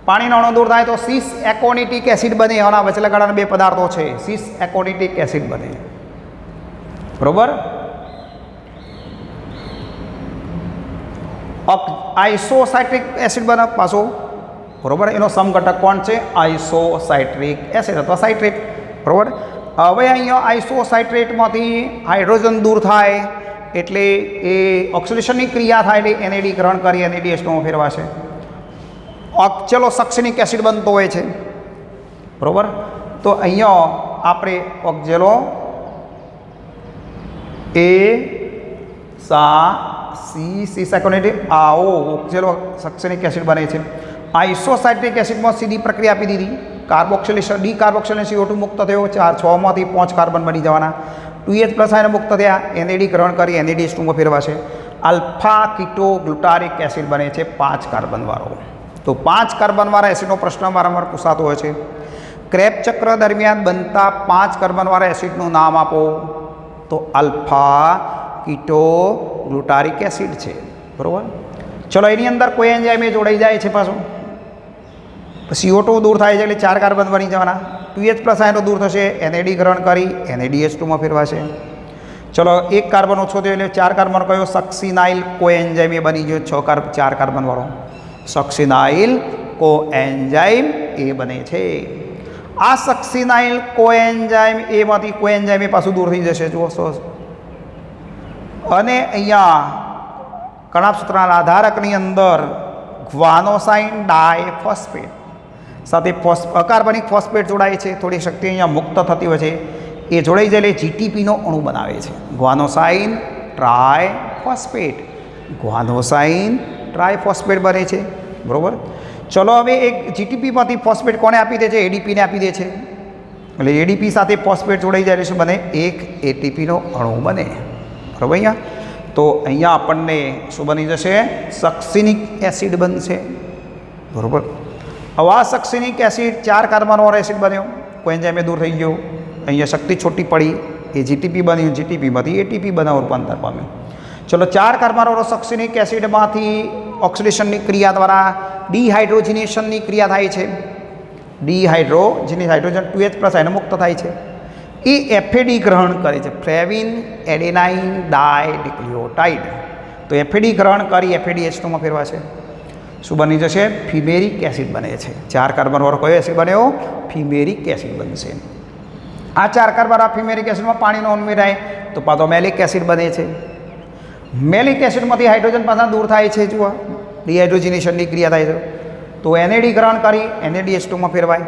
પાણીનો અણુ દૂર થાય તો સિસ એકોનિટિક એસિડ બને. આના વચલા ગાળાના 2 પદાર્થો છે, સિસ એકોનિટિક એસિડ બને, બરોબર. આઇસોસાઇટ્રિક એસિડ બને પાછો, બરોબર. એનો સમઘટક કોણ છે? આઇસોસાઇટ્રિક એસિડ અથવા સાઇટ્રેટ, બરોબર. હવે અહીંયા આઇસોસાઇટ્રેટમાંથી હાઇડ્રોજન દૂર થાય એટલે એ ઓક્સિડેશનની ક્રિયા થાય એટલે NAD ગ્રહણ કરી NADH2માં ફેરવાશે. ઓક્ઝેલો સક્સિનિક એસિડ બનતો હોય છે, બરોબર. તો અહીંયા આપણે ઓક્ઝેલો એ સી સેકોનેટી આવો ઓક્ઝેલો સક્સિનિક એસિડ બને છે. આઇસોસાઇટ્રિક એસિડમાં સીધી પ્રક્રિયા આપી દીધી, કાર્બોક્સિલેશન ડી-કાર્બોક્સિલેશન CO2 મુક્ત થયો, 6માંથી 5 કાર્બન બની જવાના, 2H+ આયન મુક્ત થયા, NAD ગ્રહણ કરી NADH2માં ફેરવાશે. આલ્ફા કીટો ગ્લુટારિક એસિડ બને છે 5 કાર્બનવાળો. તો 5 કાર્બનવાળા એસિડનો પ્રશ્ન વારંવાર પૂછાતો હોય છે. ક્રેબ ચક્ર દરમિયાન બનતા 5 કાર્બનવાળા એસિડનું નામ આપો, તો આલ્ફા કીટો ગ્લુટારિક એસિડ છે, બરાબર. ચલો, એની અંદર કોઈ એન્ઝાઇમ જોડાઈ જાય છે પાછું, CO2 દૂર થાય છે એટલે 4 કાર્બન બની જવાના, 2H+ આયનો દૂર થશે, NAD ગ્રહણ કરી NADH2માં ફેરવાશે. ચલો, 1 કાર્બન ઓછો થયો એટલે 4 કાર્બન કયો? સક્સિનાઇલ કોએન્ઝાઇમ એ બની ગયો 4 કાર્બનવાળો. સક્સિનાઇલ કોએન્ઝાઇમ એ બને છે. આ સક્સિનાઇલ કોએન્ઝાઇમ એમાંથી કોએન્ઝાઇમ એ પાછું દૂર થઈ જશે જુઓ સહજ. અને અહીંયા કણાભસૂત્રના આધારકની અંદર ગ્વાનોસાઇન ડાયફોસ્ફેટ સાથે અકાર્બનિક ફોસ્ફેટ જોડાય છે. થોડી શક્તિ અહીંયા મુક્ત થતી હોય છે, એ જોડાઈ જાય એટલે જીટીપીનો અણુ બનાવે છે. ગ્વાનોસાઇન ટ્રાયફોસ્ફેટ, ગ્વાનોસાઇન ટ્રાયફોસ્ફેટ બને છે. બરાબર. ચલો હવે એક જીટીપીમાંથી ફોસ્ફેટ કોને આપી દે છે? એડીપીને આપી દે છે. એટલે એડીપી સાથે ફોસ્ફેટ જોડાઈ જાય શું બને? એક એટીપીનો અણુ બને. બરાબર. અહીંયા તો અહીંયા આપણને શું બની જશે? સક્સિનિક એસિડ બનશે. બરાબર. હવે આ સક્સિનિક એસિડ 4 કાર્બનવાળો એસિડ બન્યો, કોએન્ઝાઇમ દૂર થઈ ગયો, અહીંયા શક્તિ છોટી પડી, એ જીટીપી બન્યું, જીટીપીમાંથી એટીપી બનાવવા રૂપાંતર પામ્યું. ચલો 4 કાર્બનવાળો સક્સિનિક એસિડમાંથી ઓક્સિડેશનની ક્રિયા દ્વારા ડિહાઇડ્રોજિનેશનની ક્રિયા થાય છે. ડિહાઇડ્રોજિનેશન, હાઇડ્રોજન 2H+ આયનો મુક્ત થાય છે. એ એફએડી ગ્રહણ કરે છે, ફ્લેવિન એડેનાઇન ડાયન્યુક્લિયોટાઇડ. તો એફએડી ગ્રહણ કરી એફએડીએચ2માં ફેરવાશે. શું બની જશે? ફિમેરિક એસિડ બને છે. 4 કાર્બનવાળો કયો એસિડ બન્યો? ફિમેરિક એસિડ બનશે. આ 4 કાર્બન ફિમેરિક એસિડમાં પાણીનો ઉમેરાય તો પાછો મેલિક એસિડ બને છે. મેલિક એસિડમાંથી હાઇડ્રોજન પાછા દૂર થાય છે. જુઓ ડિહાઇડ્રોજિનેશનની ક્રિયા થાય છે. તો એનએડી ગ્રહણ કરી એનએડીએચ2માં ફેરવાય.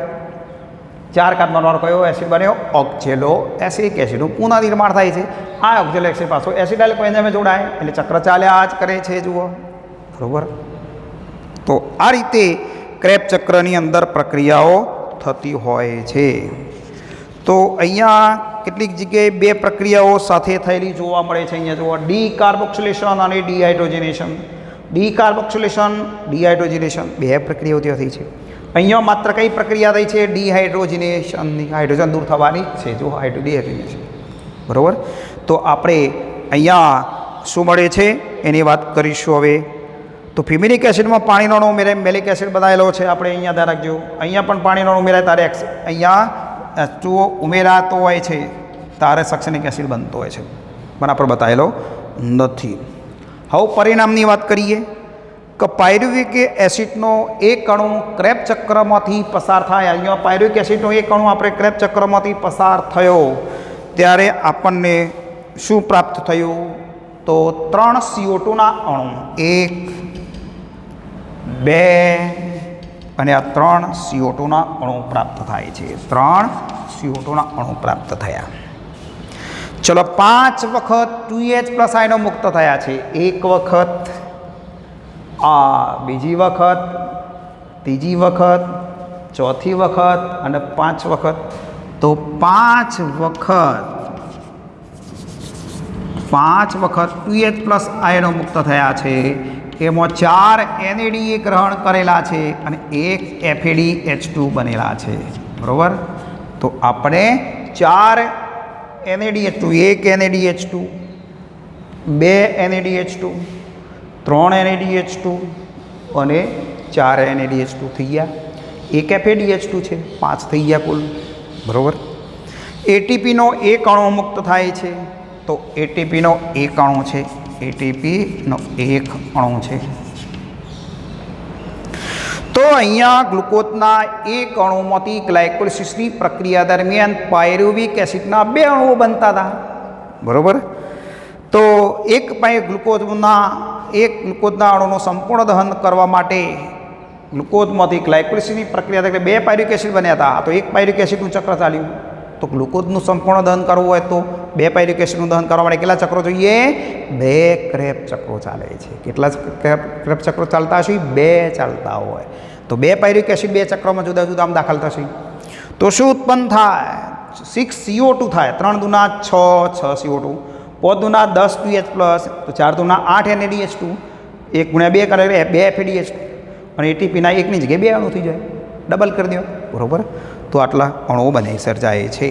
4 કાર્બનવાળો કયો એસિડ બન્યો? ઓક્ઝેલો એસિડિક એસિડનું પુનઃનિર્માણ થાય છે. આ ઓક્ઝેલો એસિડ પાછો એસિડાઇલ કોએન્ઝાઇમે જોડાય એટલે ચક્ર ચાલ્યા જ કરે છે. જુઓ બરાબર. તો આ રીતે ક્રેબ ચક્રની અંદર પ્રક્રિયાઓ થતી હોય છે. તો અહીંયા કેટલીક જગ્યાએ 2 પ્રક્રિયાઓ સાથે થયેલી જોવા મળે છે. અહીંયા જુઓ ડીકાર્બોક્સિલેશન અને ડિહાઇડ્રોજિનેશન. ડીકાર્બોક્સિલેશન, ડિહાઇડ્રોજિનેશન 2 પ્રક્રિયાઓ ત્યાં થઈ છે. અહીંયા માત્ર કઈ પ્રક્રિયા થઈ છે? ડિહાઇડ્રોજિનેશનની. હાઇડ્રોજન દૂર થવાની છે. જો ડિહાઇડ્રોજિનેશન. બરાબર. તો આપણે અહીંયા શું મળે છે એની વાત કરીશું હવે. તો ફિમેરિક એસિડમાં પાણીનો અણુ ઉમેરાય, મેલિક એસિડ બતાવેલો છે આપણે અહીંયા ધ્યાન રાખજો. અહીંયા પણ પાણીનો અણુ ઉમેરાય તારે અહીંયા જુઓ ઉમેરાતો હોય છે તારે સક્સિનિક એસિડ બનતો હોય છે, બરાબર બતાવેલો નથી. હવે પરિણામની વાત કરીએ કે પાયરુવિક એસિડનો એક અણુ ક્રેબ ચક્રમાંથી પસાર થાય. અહીંયા પાયરુવિક એસિડનો એક અણુ આપણે ક્રેબ ચક્રમાંથી પસાર થયો ત્યારે આપણને શું પ્રાપ્ત થયું? તો 3 CO2ના અણુ, 1 2 અને આ 3 CO2ના અણુ પ્રાપ્ત થાય છે. 3 CO2ના અણુ પ્રાપ્ત થયા. ચલો 5 વખત 2H+ આયનો મુક્ત થયા છે. 1 વખત, બીજી વખત, ત્રીજી વખત, ચોથી વખત અને 5 વખત. તો 5 વખત 2H+ આયનો મુક્ત થયા છે. એમાં 4 NADA ગ્રહણ કરેલા છે અને 1 FADH2 બનેલા છે. બરાબર. તો આપણે 4 NADH2, 1 NADH2, 2 NADH2, 3 NADH2 અને 4 NADH2 થઈ ગયા. 1 FADH2 છે, 5 થઈ ગયા કુલ. બરાબર. એટીપીનો એક અણુ મુક્ત થાય છે. તો એટીપીનો એક અણુ છે, એટીપીનો એક અણુ છે. તો અહીંયા ગ્લુકોઝના એક અણુમાંથી ગ્લાયકોલિસિસની પ્રક્રિયા દરમિયાન પાયરુવિક એસિડના 2 અણુઓ બનતા હતા. બરાબર. તો એક ગ્લુકોઝના અણુનું સંપૂર્ણ દહન કરવા માટે ગ્લુકોઝમાંથી ગ્લાયકોલિસિસની પ્રક્રિયા એટલે 2 પાયરુવિક એસિડ બન્યા હતા. તો 1 પાયરુવિક એસિડનું ચક્ર ચાલ્યું. તો ગ્લુકોઝનું સંપૂર્ણ દહન કરવું હોય તો 2 પાયરુવિક એસિડનું દહન કરવા માટે કેટલા ચક્રો જોઈએ? 2 ક્રેબ ચક્રો ચાલે છે. કેટલા ક્રેબ ચક્રો ચાલતા હશે? 2 ચાલતા હોય. તો 2 પાયરુવિક એસિડ 2 ચક્રોમાં જુદા જુદા આમ દાખલ થશે. તો શું ઉત્પન્ન થાય? 6 CO2 થાય. 3 દુના 6 CO2, 5 દુના 10 2H+, તો 4 દુના 8 NADH2, 1 ગુણ્યા 2 કરે 2 FADH2 અને એટીપીના 1ની જગ્યાએ 2 અણુ થઈ જાય. ડબલ કરી દો. બરાબર. તો આટલા અણુઓ બને સર્જાય છે.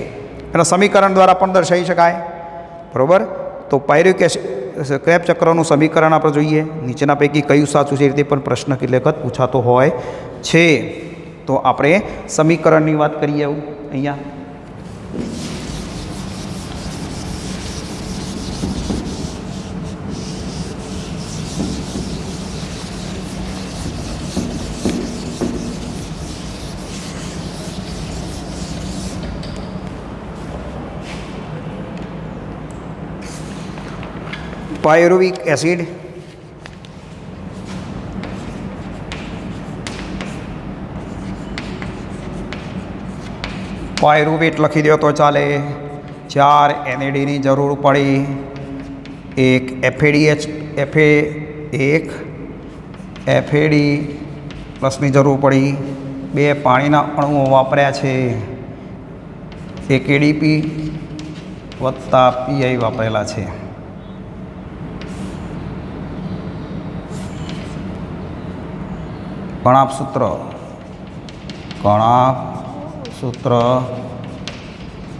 એના સમીકરણ દ્વારા પણ દર્શાવી શકાય. બરાબર. તો પાયરુવિક એસિડ ક્રેબ ચક્રનું સમીકરણ આપણે જોઈએ. નીચેના પૈકી કયું સાચું છે એ રીતે પણ પ્રશ્ન કેટલેક જ પૂછાતો હોય છે. તો આપણે સમીકરણની વાત કરીએ. અહીંયા પાયરુવિક એસિડ, પાયરુવેટ લખી દો તો ચાલે. 4 NADની જરૂર પડી, 1 FAD પ્લસની જરૂર પડી, 2 પાણીના અણુઓ વાપર્યા છે, 1 ADP વત્તા PI વાપરેલા છે. કણાપ સૂત્ર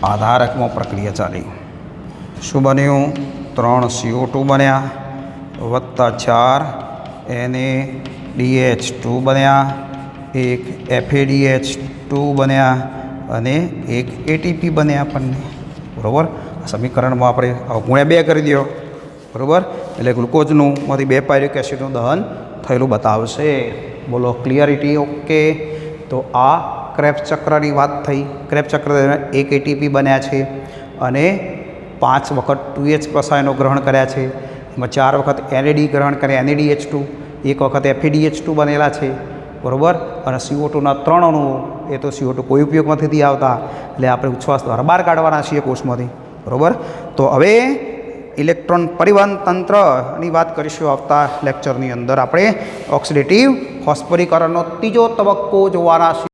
આધારકમાં પ્રક્રિયા ચાલી. શું બન્યું? 3 CO2 બન્યા વત્તા 4 NaDH2 બન્યા, 1 FADH2 બન્યા અને 1 ATP બન્યા આપણને. બરાબર. આ સમીકરણમાં આપણે ગુણ્યા 2 કરી દો. બરાબર. એટલે ગ્લુકોઝનું માંથી 2 પાયરુવિક એસિડનું દહન થયેલું બતાવશે. બોલો ક્લિયરિટી? ઓકે. તો આ ક્રેબ્સ ચક્રની વાત થઈ. ક્રેબ્સ ચક્ર દરમિયાન 1 ATP બન્યા છે અને 5 વખત 2H+ આયનો ગ્રહણ કર્યા છે. એમાં 4 વખત NAD ગ્રહણ કર્યા, NADH2, 1 વખત FADH2 બનેલા છે. બરાબર. અને CO2ના 3 અણુઓ, એ તો CO2 કોઈ ઉપયોગમાં નથી આવતા, એટલે આપણે ઉચ્છ્વાસ દ્વારા બહાર કાઢવાના છીએ કોષમાંથી. બરાબર. તો હવે ઇલેક્ટ્રોન પરિવહન તંત્રની વાત કરીશું આવતા લેક્ચરની અંદર. આપણે ઓક્સિડેટિવ ફોસ્ફોરીકરણનો ત્રીજો તબક્કો જોવાના છે.